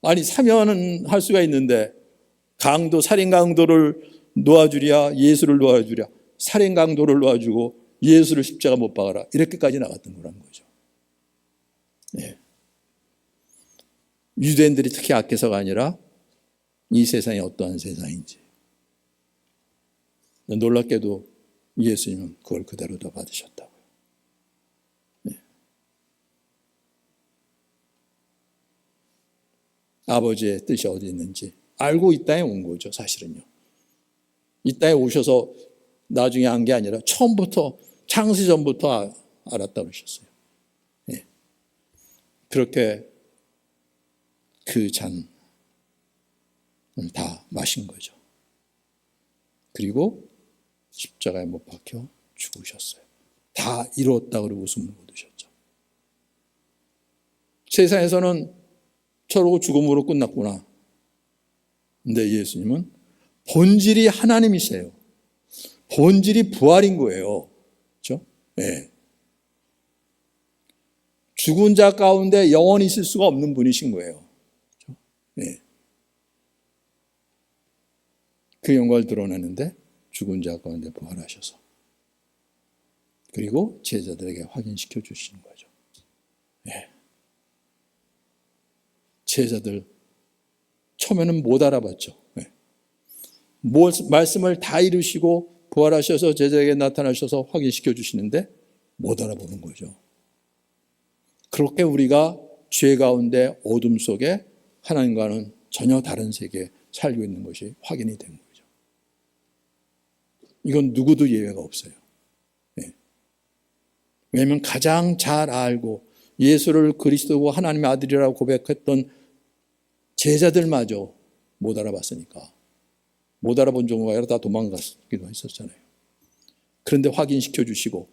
아니 사면은 할 수가 있는데 살인 강도를 놓아주랴 예수를 놓아주랴, 살인 강도를 놓아주고 예수를 십자가 못 박아라, 이렇게까지 나갔던 거라는 거죠. 예. 유대인들이 특히 악해서가 아니라 이 세상이 어떠한 세상인지. 놀랍게도 예수님은 그걸 그대로 다 받으셨다고요. 예. 아버지의 뜻이 어디 있는지 알고 이 땅에 온 거죠, 사실은요. 이 땅에 오셔서 나중에 한 게 아니라 처음부터, 창세 전부터 알았다 그러셨어요. 예. 그렇게 그 잔을 다 마신 거죠. 그리고 십자가에 못 박혀 죽으셨어요. 다 이루었다 그러고 웃음을 거두셨죠. 세상에서는 저러고 죽음으로 끝났구나. 근데 예수님은 본질이 하나님이세요. 본질이 부활인 거예요. 그렇죠? 네. 죽은 자 가운데 영원히 있을 수가 없는 분이신 거예요. 그렇죠? 네. 그 영광을 드러내는데 죽은 자 가운데 부활하셔서 그리고 제자들에게 확인시켜 주시는 거죠. 네. 제자들 처음에는 못 알아봤죠. 네. 말씀을 다 이루시고 부활하셔서 제자에게 나타나셔서 확인시켜 주시는데 못 알아보는 거죠. 그렇게 우리가 죄 가운데 어둠 속에 하나님과는 전혀 다른 세계에 살고 있는 것이 확인이 된 거죠. 이건 누구도 예외가 없어요. 네. 왜냐하면 가장 잘 알고 예수를 그리스도고 하나님의 아들이라고 고백했던 제자들마저 못 알아봤으니까. 못 알아본 정도가 아니라 다 도망갔기도 했었잖아요. 그런데 확인시켜 주시고,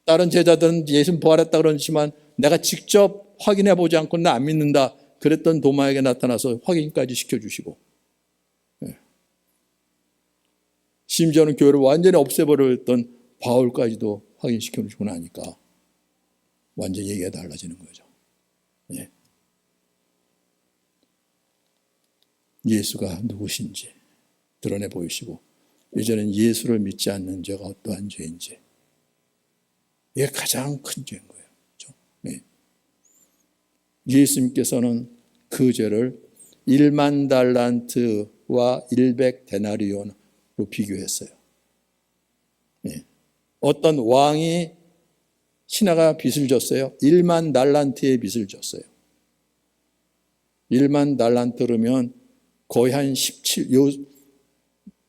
다른 제자들은 예수는 부활했다 그러지만 내가 직접 확인해 보지 않고 나 안 믿는다 그랬던 도마에게 나타나서 확인까지 시켜주시고, 심지어는 교회를 완전히 없애버렸던 바울까지도 확인시켜주시고 나니까 완전히 얘기가 달라지는 거죠. 예. 예수가 누구신지 드러내 보이시고, 이제는 예수를 믿지 않는 죄가 어떠한 죄인지, 이게 가장 큰 죄인 거예요. 그렇죠? 네. 예수님께서는 그 죄를 1만 달란트와 100데나리온으로 비교했어요. 네. 어떤 왕이 신하가 빚을 졌어요. 1만 달란트의 빚을 졌어요. 1만 달란트면 거의 한 17,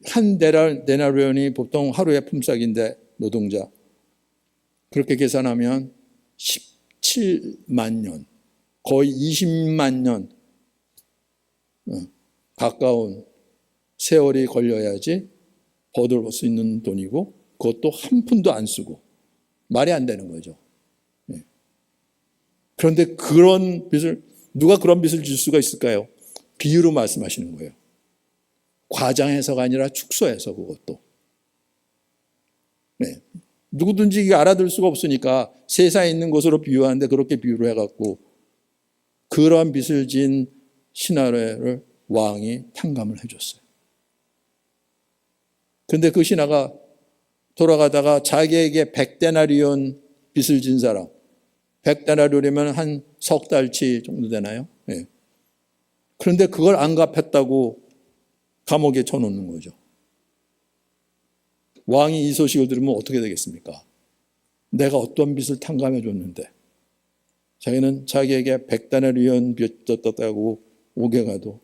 한 데나리온이 보통 하루의 품삯인데, 노동자. 그렇게 계산하면 17만 년, 거의 20만 년 가까운 세월이 걸려야지 얻을 수 있는 돈이고, 그것도 한 푼도 안 쓰고 말이 안 되는 거죠. 그런데 그런 빚을, 누가 그런 빚을 질 수가 있을까요? 비유로 말씀하시는 거예요. 과장해서가 아니라 축소해서, 그것도. 네. 누구든지 이게 알아들 수가 없으니까 세상에 있는 것으로 비유하는데 그렇게 비유를 해갖고 그러한 빚을 진 신하를 왕이 탕감을 해줬어요. 그런데 그 신하가 돌아가다가 자기에게 100데나리온 빚을 진 사람, 100데나리온이면 한 석 달치 정도 되나요? 네. 그런데 그걸 안 갚았다고 감옥에 쳐놓는 거죠. 왕이 이 소식을 들으면 어떻게 되겠습니까? 내가 어떤 빚을 탕감해 줬는데 자기는 자기에게 100데나리온 빚 졌다고 오게 가도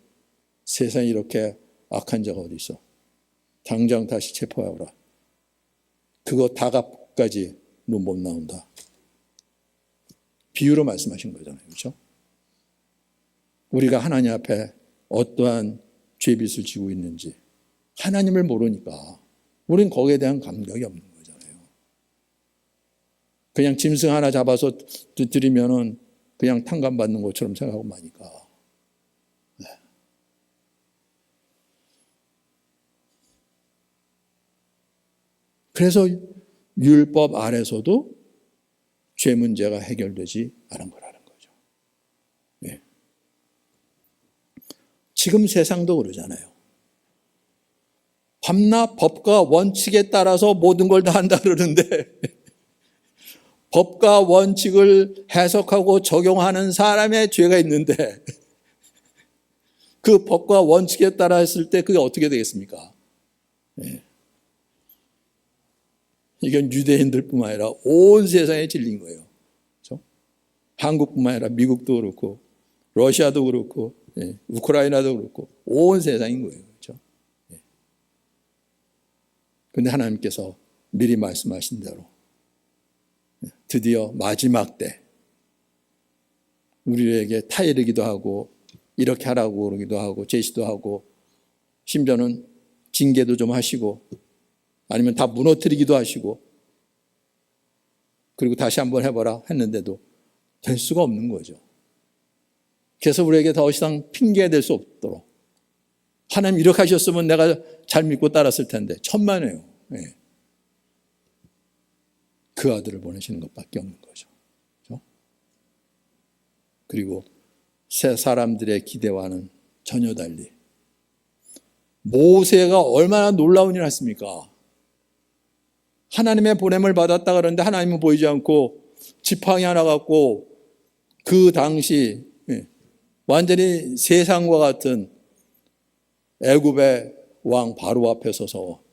세상에 이렇게 악한 자가 어디 있어? 당장 다시 체포하라. 그거 다 갚까지 너 못 나온다. 비유로 말씀하신 거잖아요. 그렇죠? 우리가 하나님 앞에 어떠한 죄빚을 지고 있는지 하나님을 모르니까 우린 거기에 대한 감격이 없는 거잖아요. 그냥 짐승 하나 잡아서 드리면은 그냥 탕감받는 것처럼 생각하고 마니까. 네. 그래서 율법 아래서도 죄 문제가 해결되지 않은 거라는 거죠. 네. 지금 세상도 그러잖아요. 밤낮 법과 원칙에 따라서 모든 걸 다 한다 그러는데 법과 원칙을 해석하고 적용하는 사람의 죄가 있는데 그 법과 원칙에 따라 했을 때 그게 어떻게 되겠습니까? 네. 이건 유대인들뿐만 아니라 온 세상에 질린 거예요. 그렇죠? 한국뿐만 아니라 미국도 그렇고 러시아도 그렇고 우크라이나도 그렇고 온 세상인 거예요. 그렇죠? 그런데 하나님께서 미리 말씀하신 대로 드디어 마지막 때 우리에게 타이르기도 하고 이렇게 하라고 그러기도 하고 제시도 하고 심지어는 징계도 좀 하시고 아니면 다 무너뜨리기도 하시고 그리고 다시 한번 해봐라 했는데도 될 수가 없는 거죠. 그래서 우리에게 더 이상 핑계가 될 수 없도록 하나님 이렇게 하셨으면 내가 잘 믿고 따랐을 텐데 천만에요. 네. 그 아들을 보내시는 것밖에 없는 거죠. 그렇죠? 그리고 새 사람들의 기대와는 전혀 달리 모세가 얼마나 놀라운 일을 했습니까? 하나님의 보냄을 받았다 그러는데 하나님은 보이지 않고 지팡이 하나 갖고 그 당시 완전히 세상과 같은 애굽의 왕 바로 앞에 서서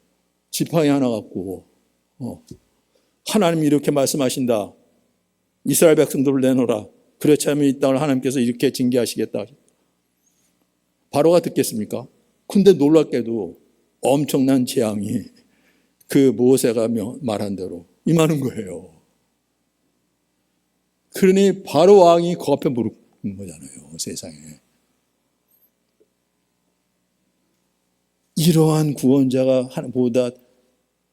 지팡이 하나 갖고 하나님이 이렇게 말씀하신다. 이스라엘 백성들을 내놓으라. 그렇지 않으면 이 땅을 하나님께서 이렇게 징계하시겠다. 바로가 듣겠습니까? 근데 놀랍게도 엄청난 재앙이 그 모세가 말한 대로 임하는 거예요. 그러니 바로 왕이 그 앞에 무릎 꿇는 거잖아요. 세상에. 이러한 구원자가 보다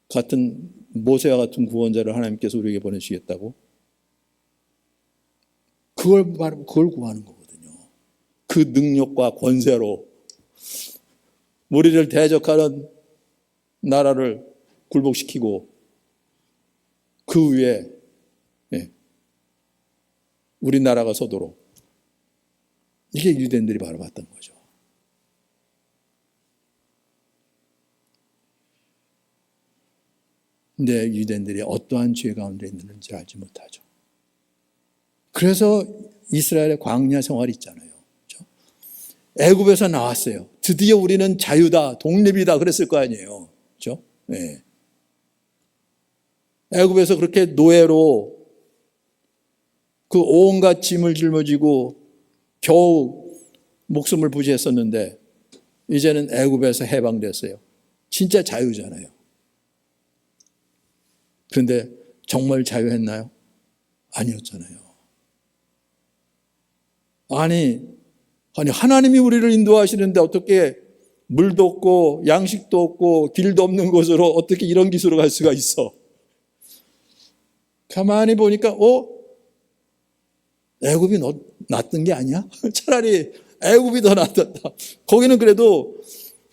같은 모세와 같은 구원자를 하나님께서 우리에게 보내시겠다고? 그걸 구하는 거거든요. 그 능력과 권세로 우리를 대적하는 나라를 굴복시키고 그 위에 우리나라가 서도록 이게 유대인들이 바로 봤던 거죠. 근데 유대인들이 어떠한 죄 가운데 있는지 알지 못하죠. 그래서 이스라엘의 광야 생활이 있잖아요. 그렇죠? 애굽에서 나왔어요. 드디어 우리는 자유다, 독립이다 그랬을 거 아니에요. 그렇죠? 네. 애굽에서 그렇게 노예로 그 온갖 짐을 짊어지고 겨우 목숨을 부지했었는데 이제는 애굽에서 해방됐어요. 진짜 자유잖아요. 그런데 정말 자유했나요? 아니었잖아요. 아니 하나님이 우리를 인도하시는데 어떻게 물도 없고 양식도 없고 길도 없는 곳으로 어떻게 이런 기수로 갈 수가 있어? 가만히 보니까 애굽이 낫던 게 아니야? 차라리 애굽이 더 낫다. 거기는 그래도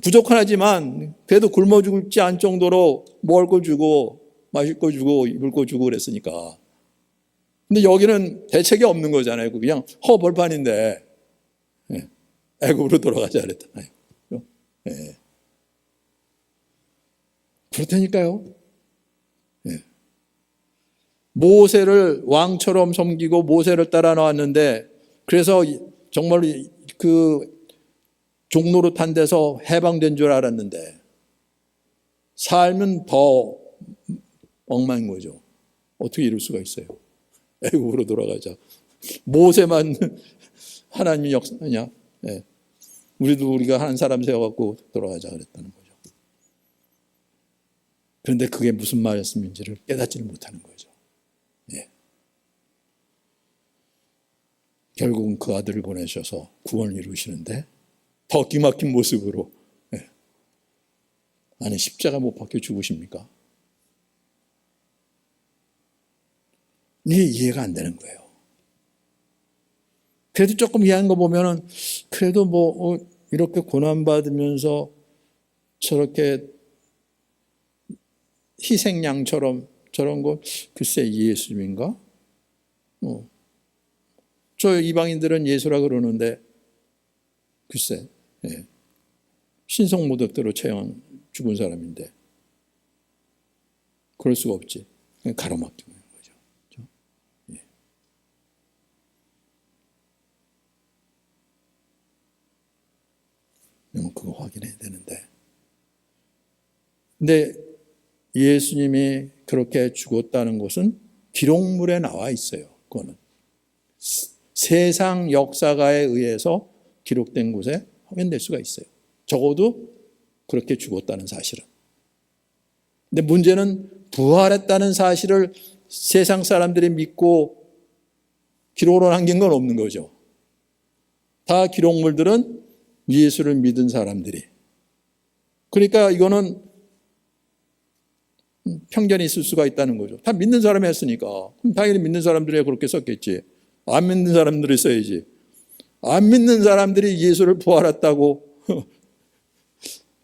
부족한 하지만 그래도 굶어 죽지 않을 정도로 먹을 거 주고 마실 거 주고 입을 거 주고 그랬으니까. 근데 여기는 대책이 없는 거잖아요. 그냥 허벌판인데 애굽으로 돌아가자 그랬잖아요. 네. 그렇다니까요. 네. 모세를 왕처럼 섬기고 모세를 따라 나왔는데 그래서 정말 그 종로로 탄 데서 해방된 줄 알았는데 삶은 더 엉망인 거죠. 어떻게 이럴 수가 있어요? 애굽으로 돌아가자. 모세만 하나님이 역사하냐? 네. 우리가 한 사람 세워갖고 돌아가자 그랬다는 거죠. 그런데 그게 무슨 말씀인지를 깨닫지를 못하는 거죠. 네. 결국은 그 아들을 보내셔서 구원을 이루시는데 더 기막힌 모습으로 아니 십자가 못 박혀 죽으십니까? 이게 이해가 안 되는 거예요. 그래도 조금 이해한 거 보면은 그래도 뭐 이렇게 고난받으면서 저렇게 희생양처럼 저런 거 글쎄 예수님인가? 저 이방인들은 예수라 그러는데 글쎄 신성모독대로 처형 죽은 사람인데 그럴 수가 없지. 가로막히는 거죠. 예. 그거 확인해야 되는데. 근데 예수님이 그렇게 죽었다는 것은 기록물에 나와 있어요. 그거는 세상 역사가에 의해서 기록된 곳에 확인될 수가 있어요. 적어도 그렇게 죽었다는 사실은. 근데 문제는 부활했다는 사실을 세상 사람들이 믿고 기록으로 남긴 건 없는 거죠. 다 기록물들은 예수를 믿은 사람들이. 그러니까 이거는 편견이 있을 수가 있다는 거죠. 다 믿는 사람이 했으니까. 그럼 당연히 믿는 사람들이 그렇게 썼겠지. 안 믿는 사람들이 써야지. 안 믿는 사람들이 예수를 부활했다고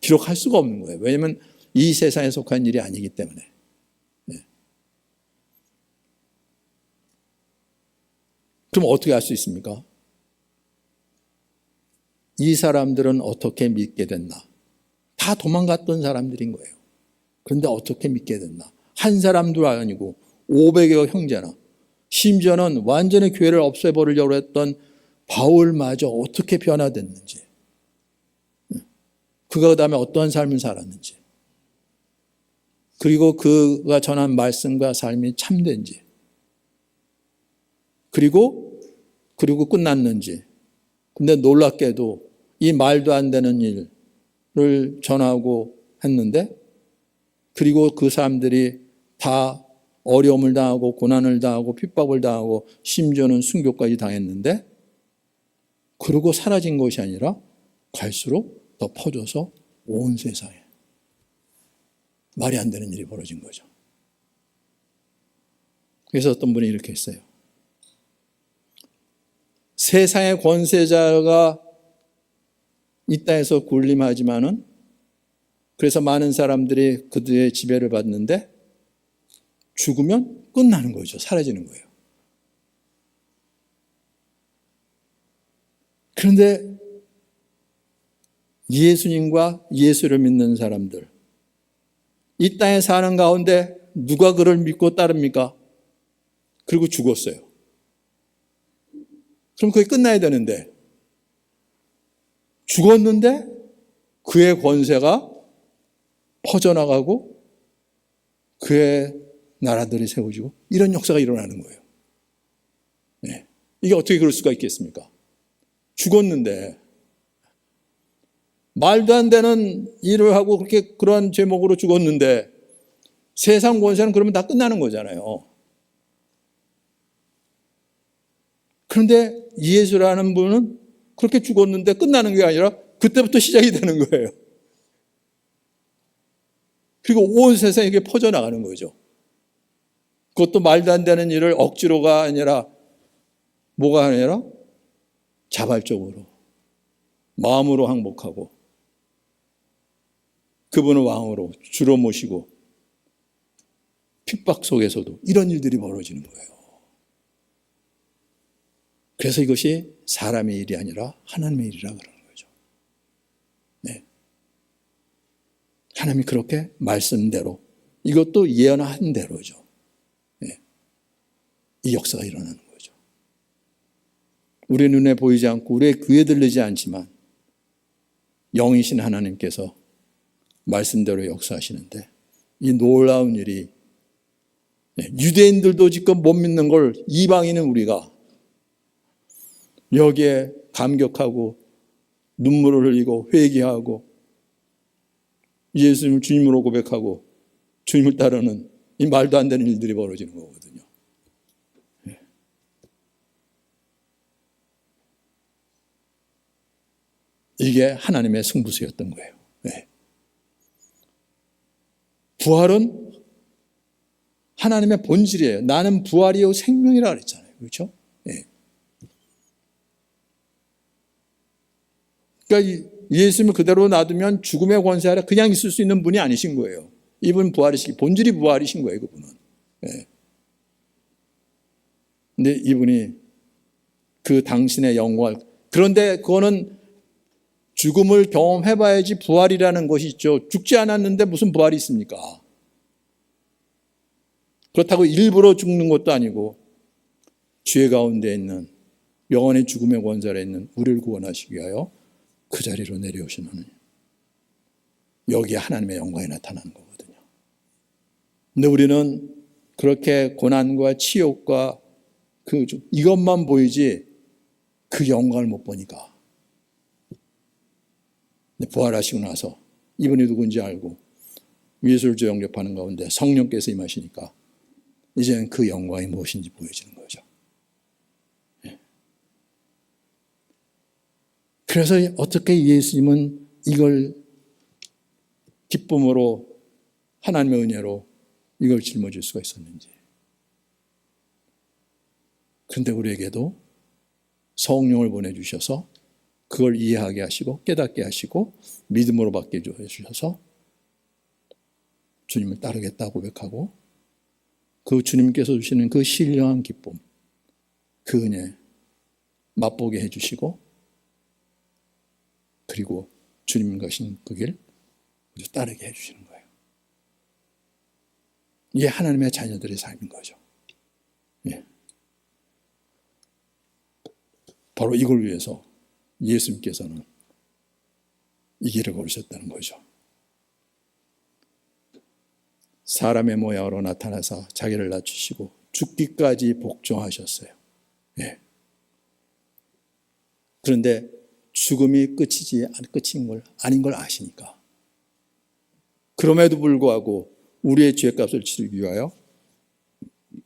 기록할 수가 없는 거예요. 왜냐하면 이 세상에 속한 일이 아니기 때문에. 네. 그럼 어떻게 할 수 있습니까? 이 사람들은 어떻게 믿게 됐나? 다 도망갔던 사람들인 거예요. 그런데 어떻게 믿게 됐나? 한 사람도 아니고 500여 형제나 심지어는 완전히 교회를 없애버리려고 했던 바울마저 어떻게 변화됐는지, 그가 그 다음에 어떠한 삶을 살았는지, 그리고 그가 전한 말씀과 삶이 참된지, 그리고 끝났는지. 근데 놀랍게도 이 말도 안 되는 일을 전하고 했는데, 그리고 그 사람들이 다 어려움을 당하고 고난을 당하고 핍박을 당하고 심지어는 순교까지 당했는데, 그러고 사라진 것이 아니라 갈수록 더 퍼져서 온 세상에 말이 안 되는 일이 벌어진 거죠. 그래서 어떤 분이 이렇게 했어요. 세상의 권세자가 이 땅에서 군림하지만은 그래서 많은 사람들이 그들의 지배를 받는데 죽으면 끝나는 거죠. 사라지는 거예요. 그런데 예수님과 예수를 믿는 사람들, 이 땅에 사는 가운데 누가 그를 믿고 따릅니까? 그리고 죽었어요. 그럼 그게 끝나야 되는데, 죽었는데 그의 권세가 퍼져나가고 그의 나라들이 세워지고 이런 역사가 일어나는 거예요. 네. 이게 어떻게 그럴 수가 있겠습니까? 죽었는데 말도 안 되는 일을 하고 그런 제목으로 죽었는데 세상 권세는 그러면 다 끝나는 거잖아요. 그런데 예수라는 분은 그렇게 죽었는데 끝나는 게 아니라 그때부터 시작이 되는 거예요. 그리고 온 세상에게 퍼져나가는 거죠. 그것도 말도 안 되는 일을 억지로가 아니라 뭐가 아니라 자발적으로 마음으로 항복하고 그분을 왕으로 주로 모시고 핍박 속에서도 이런 일들이 벌어지는 거예요. 그래서 이것이 사람의 일이 아니라 하나님의 일이라 그러는 거죠. 네. 하나님이 그렇게 말씀대로, 이것도 예언한 대로죠. 네. 이 역사가 일어나는 거죠. 우리 눈에 보이지 않고 우리의 귀에 들리지 않지만 영이신 하나님께서 말씀대로 역사하시는데 이 놀라운 일이, 유대인들도 지금 못 믿는 걸 이방인은 우리가 여기에 감격하고 눈물을 흘리고 회개하고 예수님을 주님으로 고백하고 주님을 따르는 이 말도 안 되는 일들이 벌어지는 거거든요. 이게 하나님의 승부수였던 거예요. 부활은 하나님의 본질이에요. 나는 부활이요 생명이라 그랬잖아요. 그렇죠? 예. 그러니까 예수님을 그대로 놔두면 죽음의 권세 아래 그냥 있을 수 있는 분이 아니신 거예요. 이분 부활이시기, 본질이 부활이신 거예요, 그분은. 예. 근데 이분이 그 당신의 영광을, 그런데 그거는 죽음을 경험해봐야지 부활이라는 것이 있죠. 죽지 않았는데 무슨 부활이 있습니까? 그렇다고 일부러 죽는 것도 아니고 죄 가운데 있는 영원의 죽음의 권세에 있는 우리를 구원하시기 위하여 그 자리로 내려오신 하나님. 여기에 하나님의 영광이 나타나는 거거든요. 근데 우리는 그렇게 고난과 치욕과 이것만 보이지 그 영광을 못 보니까. 근데 부활하시고 나서 이분이 누군지 알고 예수를 영접하는 가운데 성령께서 임하시니까 이제는 그 영광이 무엇인지 보여지는 거죠. 그래서 어떻게 예수님은 이걸 기쁨으로 하나님의 은혜로 이걸 짊어질 수가 있었는지. 그런데 우리에게도 성령을 보내주셔서 그걸 이해하게 하시고 깨닫게 하시고 믿음으로 받게 해주셔서 주님을 따르겠다고 고백하고 그 주님께서 주시는 그 신령한 기쁨, 그 은혜 맛보게 해주시고 그리고 주님 가신 그 길 따르게 해주시는 거예요. 이게 하나님의 자녀들의 삶인 거죠. 예. 바로 이걸 위해서 예수님께서는 이 길을 걸으셨다는 거죠. 사람의 모양으로 나타나서 자기를 낮추시고 죽기까지 복종하셨어요. 예. 그런데 죽음이 끝인 걸 아닌 걸 아시니까. 그럼에도 불구하고 우리의 죄값을 치르기 위하여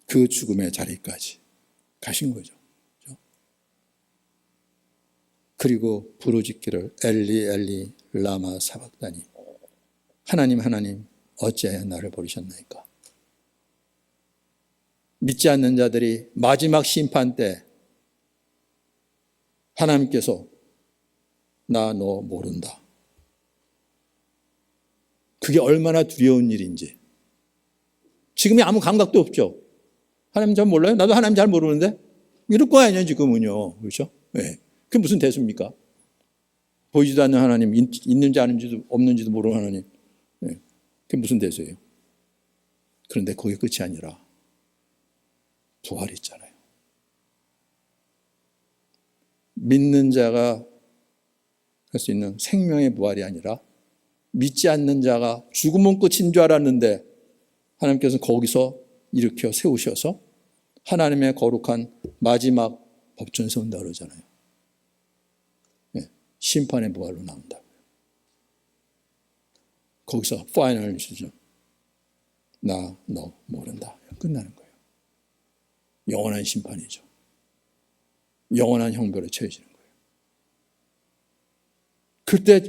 그 죽음의 자리까지 가신 거죠. 그리고 부르짖기를 엘리 엘리 라마 사박다니 하나님 하나님 어찌하여 나를 버리셨나이까. 믿지 않는 자들이 마지막 심판 때 하나님께서 나 너 모른다. 그게 얼마나 두려운 일인지. 지금이 아무 감각도 없죠. 하나님 잘 몰라요? 나도 하나님 잘 모르는데? 이럴 거 아니에요 지금은요. 그렇죠? 네. 그게 무슨 대수입니까? 보이지도 않는 하나님, 있는지 아닌지도 없는지도 모르는 하나님. 네. 그게 무슨 대수예요? 그런데 그게 끝이 아니라 부활이 있잖아요. 믿는 자가 할 수 있는 생명의 부활이 아니라 믿지 않는 자가 죽으면 끝인 줄 알았는데 하나님께서는 거기서 일으켜 세우셔서 하나님의 거룩한 마지막 법전 세운다 그러잖아요. 네, 심판의 부활로 나온다고요. 거기서 파이널 시즌 나 너 모른다 끝나는 거예요. 영원한 심판이죠. 영원한 형벌에 처해지는 거예요. 그때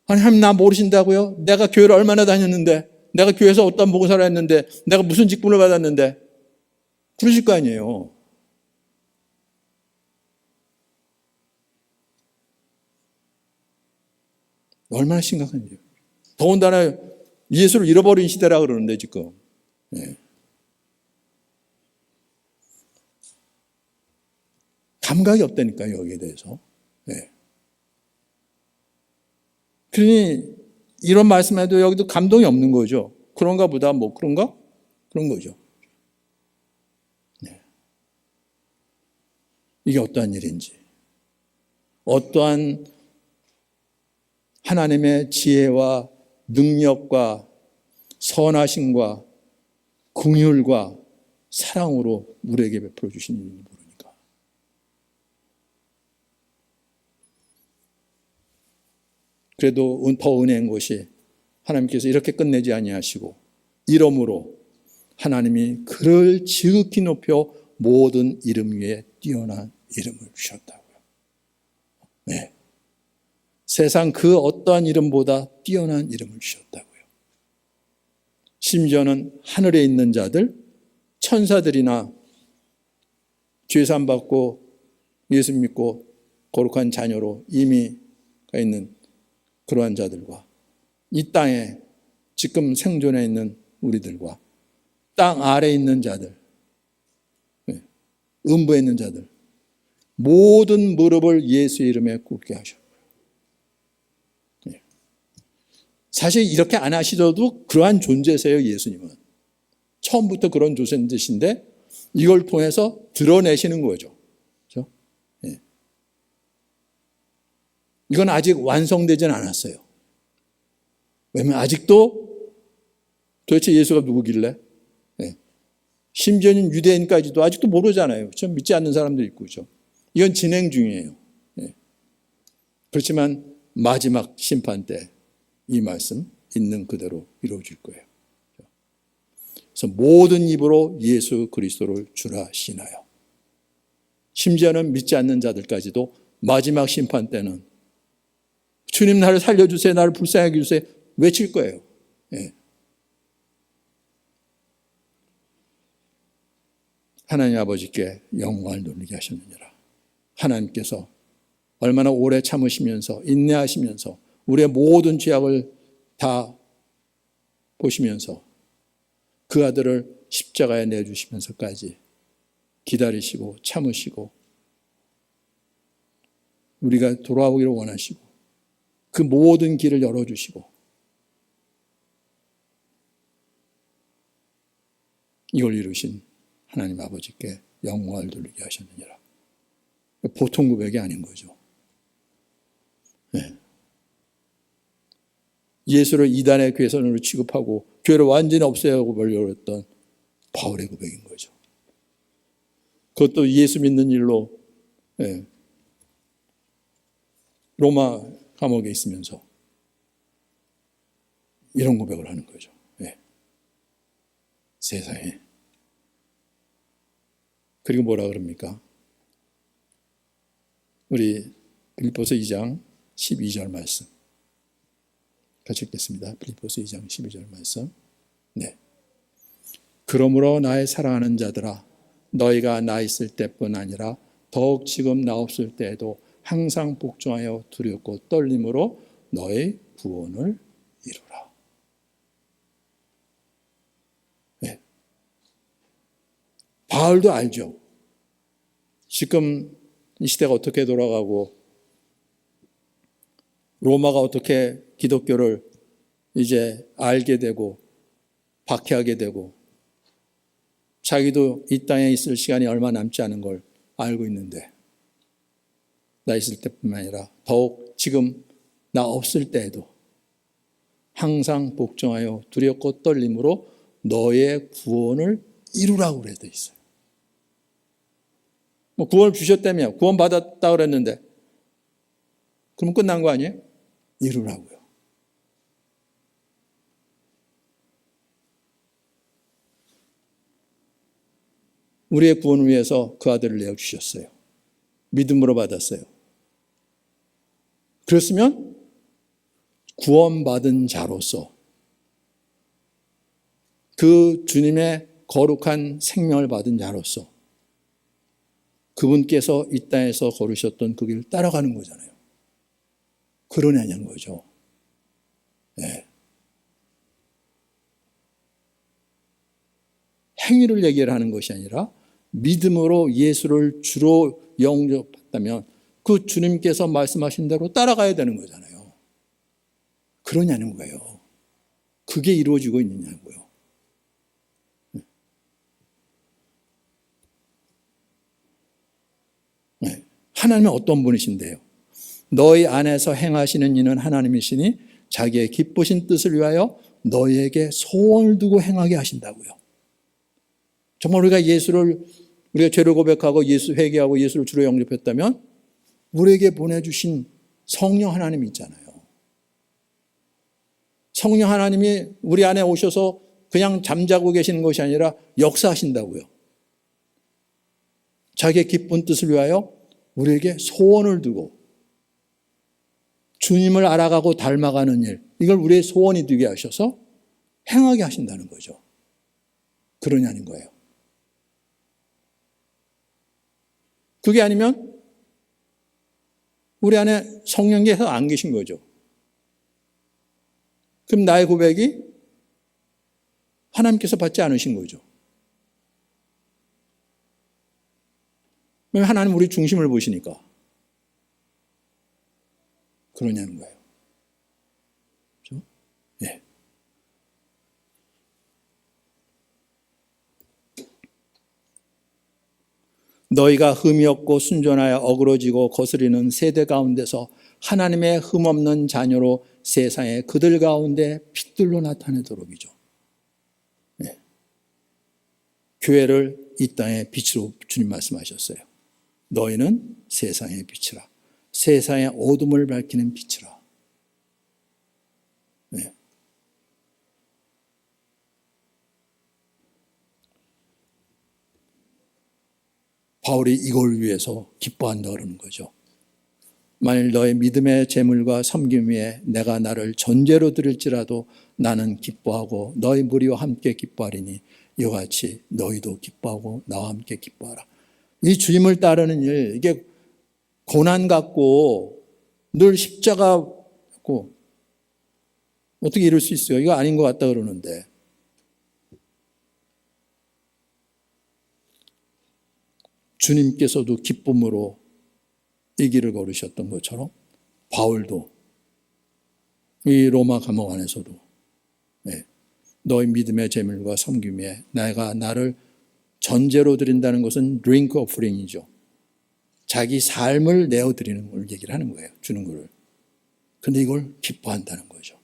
하나님 나 모르신다고요? 내가 교회를 얼마나 다녔는데, 내가 교회에서 어떤 봉사를 했는데, 내가 무슨 직분을 받았는데 그러실 거 아니에요. 얼마나 심각한지요. 더군다나 예수를 잃어버린 시대라 그러는데 지금. 네. 감각이 없다니까요, 여기에 대해서. 네. 그러니 이런 말씀해도 여기도 감동이 없는 거죠. 그런가 보다 뭐 그런가? 그런 거죠. 네. 이게 어떠한 일인지, 어떠한 하나님의 지혜와 능력과 선하심과 긍휼과 사랑으로 우리에게 베풀어 주신 일인지 모르니까. 그래도 더 은혜인 것이 하나님께서 이렇게 끝내지 아니하시고 이러므로 하나님이 그를 지극히 높여 모든 이름 위에 뛰어난 이름을 주셨다고요. 네. 세상 그 어떠한 이름보다 뛰어난 이름을 주셨다고요. 심지어는 하늘에 있는 자들, 천사들이나 죄산 받고 예수 믿고 거룩한 자녀로 이미 가 있는 그러한 자들과 이 땅에 지금 생존해 있는 우리들과 땅 아래에 있는 자들, 음부에 있는 자들, 모든 무릎을 예수의 이름에 꿇게 하셨고요. 사실 이렇게 안 하시더라도 그러한 존재세요, 예수님은. 처음부터 그런 존재신데 이걸 통해서 드러내시는 거죠. 그렇죠? 이건 아직 완성되지는 않았어요. 왜냐하면 아직도 도대체 예수가 누구길래? 심지어는 유대인까지도 아직도 모르잖아요. 그렇죠? 믿지 않는 사람도 있고. 그렇죠? 이건 진행 중이에요. 그렇지만 마지막 심판 때 이 말씀 있는 그대로 이루어질 거예요. 그래서 모든 입으로 예수 그리스도를 주라 시나요. 심지어는 믿지 않는 자들까지도 마지막 심판 때는 주님 나를 살려주세요, 나를 불쌍하게 해주세요 외칠 거예요. 하나님 아버지께 영광을 돌리게 하셨느니라. 하나님께서 얼마나 오래 참으시면서 인내하시면서 우리의 모든 죄악을 다 보시면서 그 아들을 십자가에 내주시면서까지 기다리시고 참으시고 우리가 돌아오기를 원하시고 그 모든 길을 열어주시고 이걸 이루신 하나님 아버지께 영광을 돌리게 하셨느니라. 보통 고백이 아닌 거죠. 예수를 이단의 괴선으로 취급하고 교회를 완전히 없애려고 벌려했던 바울의 고백인 거죠. 그것도 예수 믿는 일로 로마 감옥에 있으면서 이런 고백을 하는 거죠. 세상에. 그리고 뭐라 그럽니까? 우리 빌립보서 2장 12절 말씀 같이 읽겠습니다. 빌립보서 2장 12절 말씀. 그러므로 나의 사랑하는 자들아 너희가 나 있을 때뿐 아니라 더욱 지금 나 없을 때에도 항상 복종하여 두렵고 떨림으로 너의 구원을 이루라. 바울도 알죠. 지금 이 시대가 어떻게 돌아가고 로마가 어떻게 기독교를 이제 알게 되고 박해하게 되고 자기도 이 땅에 있을 시간이 얼마 남지 않은 걸 알고 있는데 나 있을 때뿐만 아니라 더욱 지금 나 없을 때에도 항상 복종하여 두렵고 떨림으로 너의 구원을 이루라고 그래 돼 있어요. 뭐 구원을 주셨다며 구원 받았다 그랬는데 그럼 끝난 거 아니에요? 이루라고요. 우리의 구원을 위해서 그 아들을 내어주셨어요. 믿음으로 받았어요. 그렇으면 구원받은 자로서 그 주님의 거룩한 생명을 받은 자로서 그분께서 이 땅에서 걸으셨던 그 길을 따라가는 거잖아요. 그러냐는 거죠. 행위를 얘기를 하는 것이 아니라 믿음으로 예수를 주로 영접했다면 그 주님께서 말씀하신 대로 따라가야 되는 거잖아요. 그러냐는 거예요. 그게 이루어지고 있느냐고요. 하나님은 어떤 분이신데요? 너희 안에서 행하시는 이는 하나님이시니 자기의 기쁘신 뜻을 위하여 너희에게 소원을 두고 행하게 하신다고요. 정말 우리가 죄를 고백하고 예수 회개하고 예수를 주로 영접했다면 우리에게 보내주신 성령 하나님이 있잖아요. 성령 하나님이 우리 안에 오셔서 그냥 잠자고 계시는 것이 아니라 역사하신다고요. 자기의 기쁜 뜻을 위하여 우리에게 소원을 두고 주님을 알아가고 닮아가는 일, 이걸 우리의 소원이 되게 하셔서 행하게 하신다는 거죠. 그러냐는 거예요. 그게 아니면 우리 안에 성령께서 안 계신 거죠. 그럼 나의 고백이 하나님께서 받지 않으신 거죠. 왜 하나님 우리 중심을 보시니까 그러냐는 거예요. 그렇죠? 예. 너희가 흠이 없고 순전하여 어그러지고 거스리는 세대 가운데서 하나님의 흠 없는 자녀로 세상에 그들 가운데 빛들로 나타내도록이죠. 네. 교회를 이 땅의 빛으로 주님 말씀하셨어요. 너희는 세상의 빛이라. 세상의 어둠을 밝히는 빛이라. 네. 바울이 이걸 위해서 기뻐한다 그러는 거죠. 만일 너의 믿음의 재물과 섬김 위에 내가 나를 전제로 드릴지라도 나는 기뻐하고 너희 무리와 함께 기뻐하리니 이와 같이 너희도 기뻐하고 나와 함께 기뻐하라. 이 주님을 따르는 일, 이게 고난 같고 늘 십자가 같고 어떻게 이럴 수 있어요? 이거 아닌 것 같다 그러는데 주님께서도 기쁨으로 이 길을 걸으셨던 것처럼 바울도 이 로마 감옥 안에서도 너희 믿음의 재물과 섬김에 내가 나를 전제로 드린다는 것은 drink offering이죠. 자기 삶을 내어드리는 걸 얘기를 하는 거예요. 주는 거를. 근데 이걸 기뻐한다는 거죠.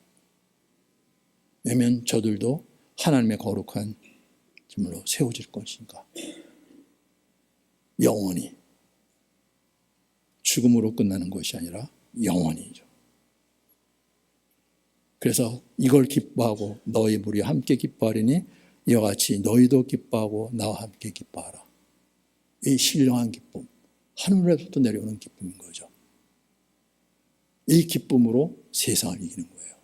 왜냐하면 저들도 하나님의 거룩한 제물로 세워질 것이니까. 영원히. 죽음으로 끝나는 것이 아니라 영원히죠. 그래서 이걸 기뻐하고 너희 무리 함께 기뻐하리니 이와 같이 너희도 기뻐하고 나와 함께 기뻐하라. 이 신령한 기쁨, 하늘에서부터 내려오는 기쁨인 거죠. 이 기쁨으로 세상을 이기는 거예요.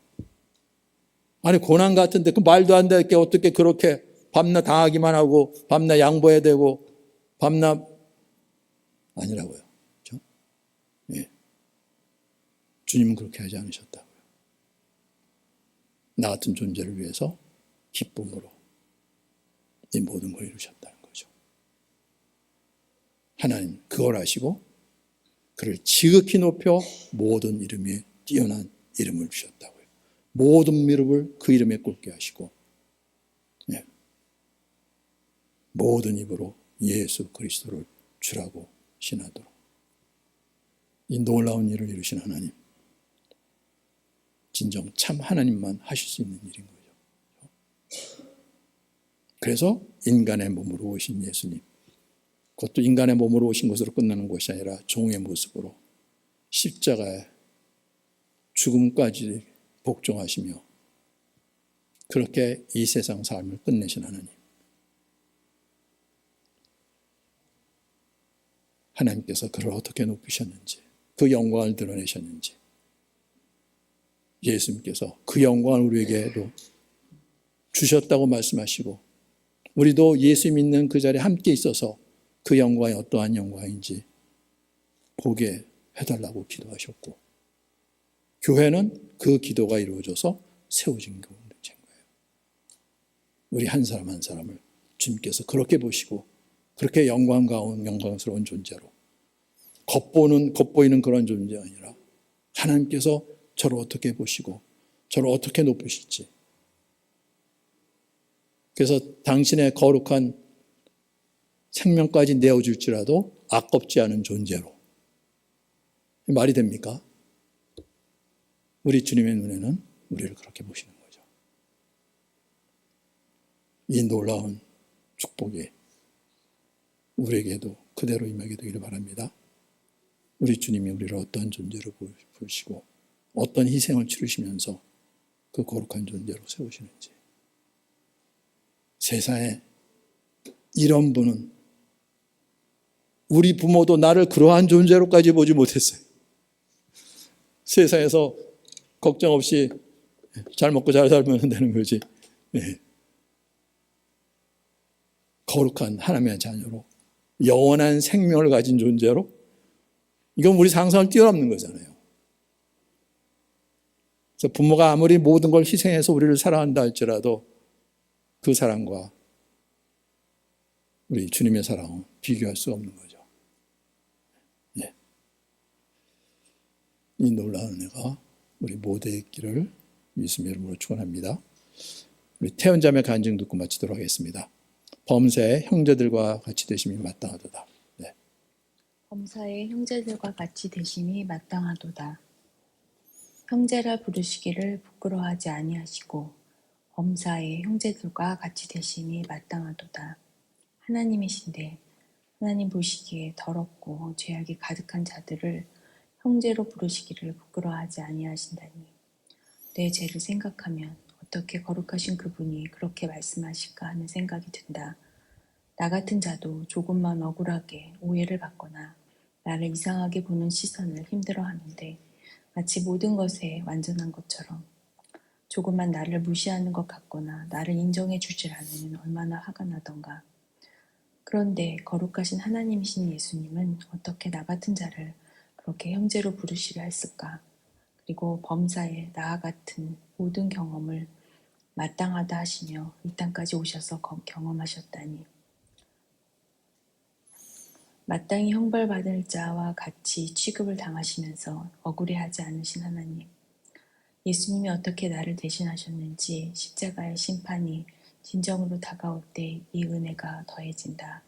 아니 고난 같은데 그 말도 안 되게 어떻게 그렇게 밤낮 당하기만 하고 밤낮 양보해야 되고 밤낮 아니라고요. 그렇죠? 예. 주님은 그렇게 하지 않으셨다고요. 나 같은 존재를 위해서 기쁨으로 이 모든 걸 이루셨다는 거죠. 하나님 그걸 아시고 그를 지극히 높여 모든 이름에 뛰어난 이름을 주셨다고요. 모든 무릎을 그 이름에 꿇게 하시고 예. 모든 입으로 예수 그리스도를 주라고 신하도록 이 놀라운 일을 이루신 하나님 진정 참 하나님만 하실 수 있는 일인 거죠. 그래서 인간의 몸으로 오신 예수님 그것도 인간의 몸으로 오신 것으로 끝나는 것이 아니라 종의 모습으로 십자가에 죽음까지 복종하시며 그렇게 이 세상 삶을 끝내신 하나님 하나님께서 그를 어떻게 높이셨는지 그 영광을 드러내셨는지 예수님께서 그 영광을 우리에게도 주셨다고 말씀하시고 우리도 예수 믿는 그 자리에 함께 있어서 그 영광이 어떠한 영광인지 보게 해달라고 기도하셨고 교회는 그 기도가 이루어져서 세워진 공동체인 거예요. 우리 한 사람 한 사람을 주님께서 그렇게 보시고 그렇게 영광스러운 존재로 겉보이는 그런 존재 아니라 하나님께서 저를 어떻게 보시고 저를 어떻게 높이실지 그래서 당신의 거룩한 생명까지 내어줄지라도 아깝지 않은 존재로 말이 됩니까? 우리 주님의 눈에는 우리를 그렇게 보시는 거죠. 이 놀라운 축복이 우리에게도 그대로 임하게 되기를 바랍니다. 우리 주님이 우리를 어떤 존재로 보시고 어떤 희생을 치르시면서 그 거룩한 존재로 세우시는지 세상에 이런 분은 우리 부모도 나를 그러한 존재로까지 보지 못했어요. 세상에서 걱정 없이 잘 먹고 잘 살면 되는 거지 예. 거룩한 하나님의 자녀로 영원한 생명을 가진 존재로 이건 우리 상상을 뛰어넘는 거잖아요. 그래서 부모가 아무리 모든 걸 희생해서 우리를 사랑한다 할지라도 그 사랑과 우리 주님의 사랑은 비교할 수 없는 거죠. 예. 이 놀라운 은혜가 우리 모두의 있기를 예수님의 이름으로 축원합니다. 우리 태연자매 간증 듣고 마치도록 하겠습니다. 범사의 형제들과 같이 되심이 마땅하도다. 네. 범사의 형제들과 같이 되심이 마땅하도다. 형제라 부르시기를 부끄러워하지 아니하시고 범사의 형제들과 같이 되심이 마땅하도다. 하나님이신데 하나님 보시기에 더럽고 죄악이 가득한 자들을 형제로 부르시기를 부끄러워하지 아니하신다니. 내 죄를 생각하면 어떻게 거룩하신 그분이 그렇게 말씀하실까 하는 생각이 든다. 나 같은 자도 조금만 억울하게 오해를 받거나 나를 이상하게 보는 시선을 힘들어하는데 마치 모든 것에 완전한 것처럼 조금만 나를 무시하는 것 같거나 나를 인정해 주질 않으면 얼마나 화가 나던가. 그런데 거룩하신 하나님이신 예수님은 어떻게 나 같은 자를 그렇게 형제로 부르시려 했을까? 그리고 범사에 나와 같은 모든 경험을 마땅하다 하시며 이 땅까지 오셔서 경험하셨다니. 마땅히 형벌받을 자와 같이 취급을 당하시면서 억울해하지 않으신 하나님. 예수님이 어떻게 나를 대신하셨는지 십자가의 심판이 진정으로 다가올 때 이 은혜가 더해진다.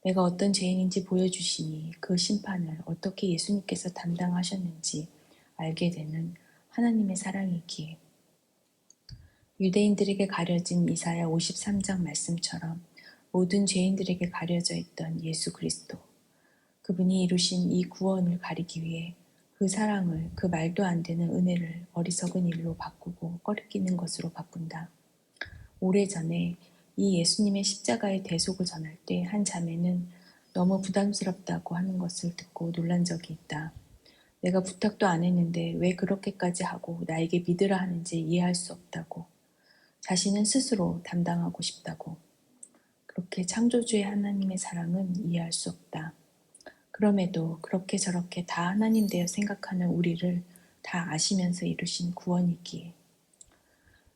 내가 어떤 죄인인지 보여주시니 그 심판을 어떻게 예수님께서 담당하셨는지 알게 되는 하나님의 사랑이기에 유대인들에게 가려진 이사야 53장 말씀처럼 모든 죄인들에게 가려져 있던 예수 그리스도, 그분이 이루신 이 구원을 가리기 위해 그 사랑을, 그 말도 안 되는 은혜를 어리석은 일로 바꾸고 꺼리끼는 것으로 바꾼다. 오래전에 이 예수님의 십자가의 대속을 전할 때 한 자매는 너무 부담스럽다고 하는 것을 듣고 놀란 적이 있다. 내가 부탁도 안 했는데 왜 그렇게까지 하고 나에게 믿으라 하는지 이해할 수 없다고. 자신은 스스로 담당하고 싶다고. 그렇게 창조주의 하나님의 사랑은 이해할 수 없다. 그럼에도 그렇게 저렇게 다 하나님 되어 생각하는 우리를 다 아시면서 이루신 구원이기에.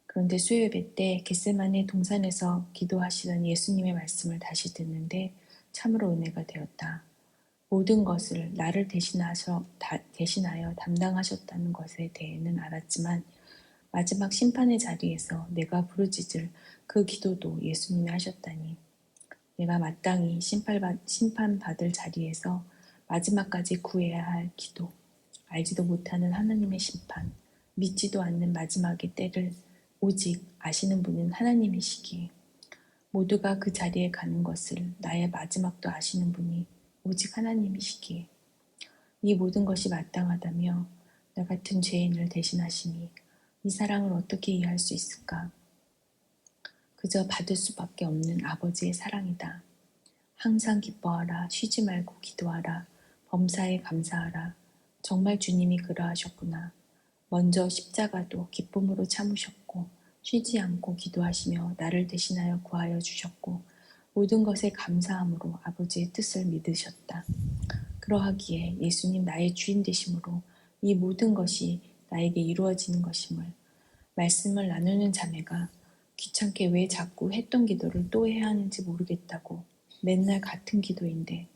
그런데 수요예배 때 겟세마네 동산에서 기도하시던 예수님의 말씀을 다시 듣는데 참으로 은혜가 되었다. 모든 것을 나를 대신하여 담당하셨다는 것에 대해는 알았지만 마지막 심판의 자리에서 내가 부르짖을 그 기도도 예수님이 하셨다니. 내가 마땅히 심판받을 자리에서 마지막까지 구해야 할 기도, 알지도 못하는 하나님의 심판, 믿지도 않는 마지막의 때를 오직 아시는 분은 하나님이시기에 모두가 그 자리에 가는 것을 나의 마지막도 아시는 분이 오직 하나님이시기에 이 모든 것이 마땅하다며 나 같은 죄인을 대신하시니 이 사랑을 어떻게 이해할 수 있을까? 그저 받을 수밖에 없는 아버지의 사랑이다. 항상 기뻐하라, 쉬지 말고 기도하라, 범사에 감사하라. 정말 주님이 그러하셨구나. 먼저 십자가도 기쁨으로 참으셨고 쉬지 않고 기도하시며 나를 대신하여 구하여 주셨고 모든 것에 감사함으로 아버지의 뜻을 믿으셨다. 그러하기에 예수님 나의 주인 되심으로 이 모든 것이 나에게 이루어지는 것임을 말씀을 나누는 자매가 귀찮게 왜 자꾸 했던 기도를 또 해야 하는지 모르겠다고 맨날 같은 기도인데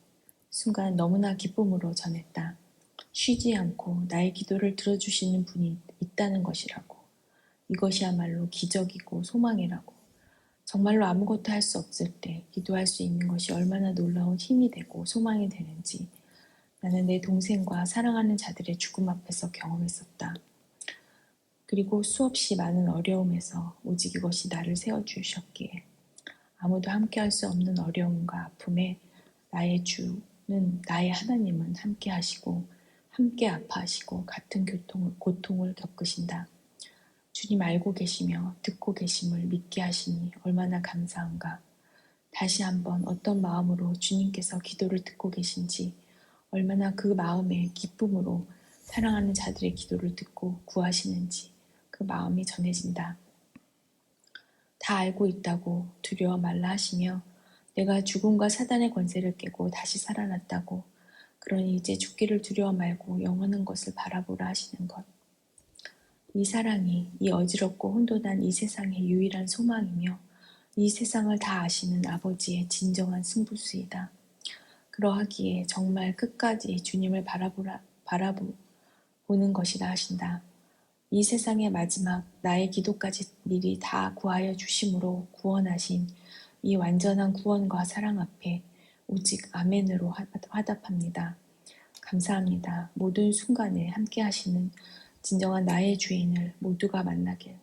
순간 너무나 기쁨으로 전했다. 쉬지 않고 나의 기도를 들어주시는 분이 있다는 것이라고. 이것이야말로 기적이고 소망이라고. 정말로 아무것도 할 수 없을 때 기도할 수 있는 것이 얼마나 놀라운 힘이 되고 소망이 되는지 나는 내 동생과 사랑하는 자들의 죽음 앞에서 경험했었다. 그리고 수없이 많은 어려움에서 오직 이것이 나를 세워주셨기에 아무도 함께할 수 없는 어려움과 아픔에 나의 주는, 나의 하나님은 함께 하시고 함께 아파하시고 같은 고통을 겪으신다. 주님 알고 계시며 듣고 계심을 믿게 하시니 얼마나 감사한가. 다시 한번 어떤 마음으로 주님께서 기도를 듣고 계신지 얼마나 그 마음의 기쁨으로 사랑하는 자들의 기도를 듣고 구하시는지 그 마음이 전해진다. 다 알고 있다고 두려워 말라 하시며 내가 죽음과 사단의 권세를 깨고 다시 살아났다고 그러니 이제 죽기를 두려워 말고 영원한 것을 바라보라 하시는 것. 이 사랑이 이 어지럽고 혼돈한 이 세상의 유일한 소망이며 이 세상을 다 아시는 아버지의 진정한 승부수이다. 그러하기에 정말 끝까지 주님을 바라보는 것이다 하신다. 이 세상의 마지막 나의 기도까지 미리 다 구하여 주심으로 구원하신 이 완전한 구원과 사랑 앞에 오직 아멘으로 화답합니다. 감사합니다. 모든 순간에 함께 하시는 진정한 나의 주인을 모두가 만나길,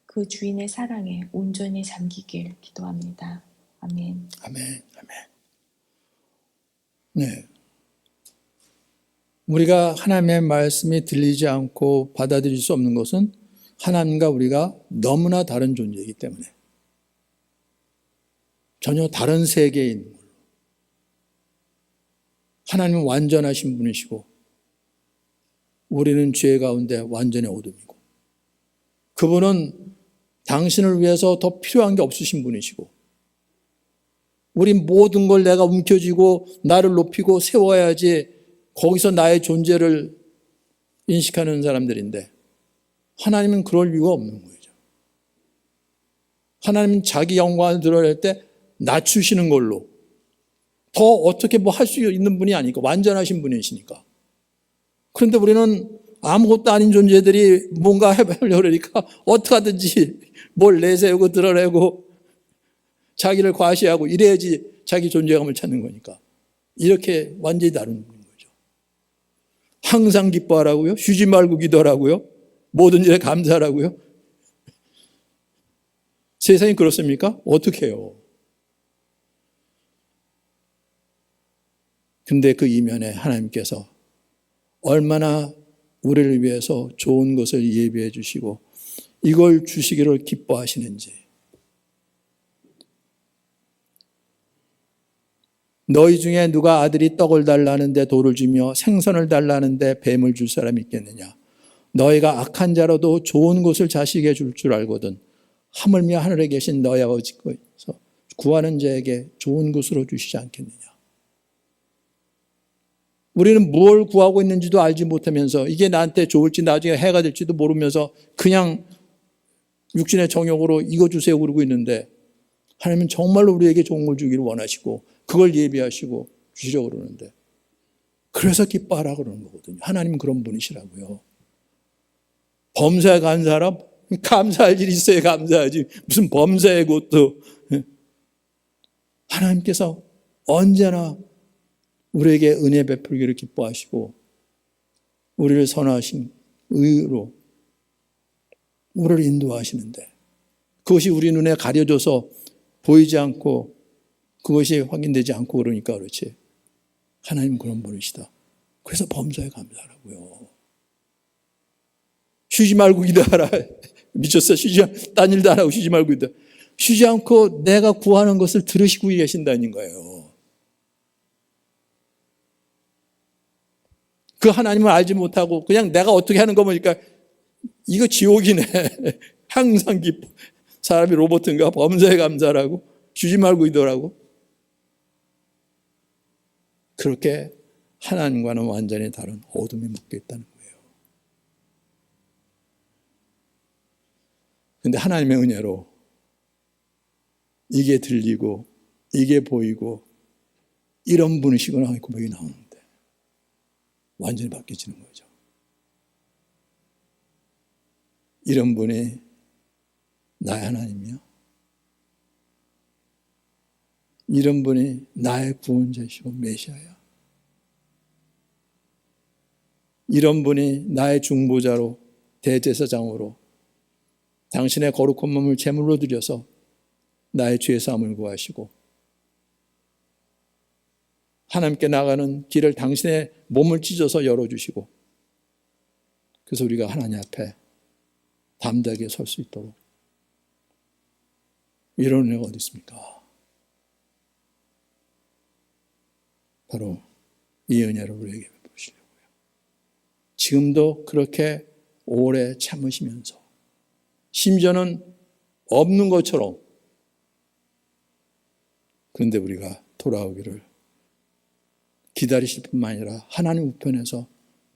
그 주인의 사랑에 온전히 잠기길 기도합니다. 아멘. 아멘. 아멘. 네. 우리가 하나님의 말씀이 들리지 않고 받아들일 수 없는 것은 하나님과 우리가 너무나 다른 존재이기 때문에 전혀 다른 세계에 있는 걸로. 하나님은 완전하신 분이시고 우리는 죄 가운데 완전히 어둠이고 그분은 당신을 위해서 더 필요한 게 없으신 분이시고 우리 모든 걸 내가 움켜쥐고 나를 높이고 세워야지 거기서 나의 존재를 인식하는 사람들인데 하나님은 그럴 이유가 없는 거죠. 하나님은 자기 영광을 드러낼 때 낮추시는 걸로 더 어떻게 뭐 할 수 있는 분이 아니니까 완전하신 분이시니까. 그런데 우리는 아무것도 아닌 존재들이 뭔가 해보려고 그러니까 어떻게 하든지 뭘 내세우고 드러내고 자기를 과시하고 이래야지 자기 존재감을 찾는 거니까. 이렇게 완전히 다른 거죠. 항상 기뻐하라고요? 쉬지 말고 기도하라고요? 모든 일에 감사하라고요? 세상이 그렇습니까? 어떻게 해요? 근데 그 이면에 하나님께서 얼마나 우리를 위해서 좋은 것을 예비해 주시고 이걸 주시기를 기뻐하시는지. 너희 중에 누가 아들이 떡을 달라는데 돌을 주며 생선을 달라는데 뱀을 줄 사람이 있겠느냐. 너희가 악한 자로도 좋은 것을 자식에게 줄 줄 알거든 하물며 하늘에 계신 너희 아버지께서 구하는 자에게 좋은 것으로 주시지 않겠느냐. 우리는 무엇을 구하고 있는지도 알지 못하면서 이게 나한테 좋을지 나중에 해가 될지도 모르면서 그냥 육신의 정욕으로 이거 주세요 그러고 있는데 하나님은 정말로 우리에게 좋은 걸 주기를 원하시고 그걸 예비하시고 주시려고 그러는데 그래서 기뻐하라 그러는 거거든요. 하나님은 그런 분이시라고요. 범사에 간 사람 감사할 일 있어야 감사하지 무슨 범사의 것도. 하나님께서 언제나 우리에게 은혜 베풀기를 기뻐하시고 우리를 선하신 의로 우리를 인도하시는데 그것이 우리 눈에 가려져서 보이지 않고 그것이 확인되지 않고 그러니까 그렇지. 하나님은 그런 분이시다. 그래서 범사에 감사하라고요. 쉬지 말고 기도하라. 미쳤어. 딴 일도 안 하고 쉬지 말고 기도. 쉬지 않고 내가 구하는 것을 들으시고 계신다는 거예요. 그 하나님을 알지 못하고 그냥 내가 어떻게 하는 거 보니까 이거 지옥이네. 항상 기뻐. 사람이 로봇인가 범사에 감사하라고 쉬지 말고 기도하라고. 그렇게 하나님과는 완전히 다른 어둠이 묶여 있다는 거예요. 그런데 하나님의 은혜로 이게 들리고 이게 보이고 이런 분이시구나 하는 고백이 나오는데 완전히 바뀌어지는 거죠. 이런 분이 나의 하나님이요. 이런 분이 나의 구원자이시고 메시아야. 이런 분이 나의 중보자로 대제사장으로 당신의 거룩한 몸을 제물로 드려서 나의 죄 사함을 구하시고 하나님께 나가는 길을 당신의 몸을 찢어서 열어주시고 그래서 우리가 하나님 앞에 담대하게 설 수 있도록 이런 은혜가 어디 있습니까? 바로 이 은혜를 우리에게 베푸시려고요. 지금도 그렇게 오래 참으시면서 심지어는 없는 것처럼 그런데 우리가 돌아오기를 기다리실 뿐만 아니라 하나님 우편에서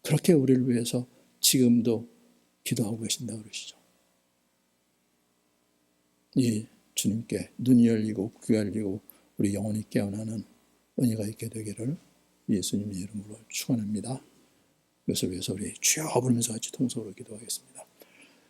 그렇게 우리를 위해서 지금도 기도하고 계신다고 그러시죠. 이 주님께 눈이 열리고 귀가 열리고 우리 영혼이 깨어나는 은혜가 있게 되기를 예수님의 이름으로 축원합니다. 이것을 위해서 우리 주여 부르면서 같이 통성으로 기도하겠습니다.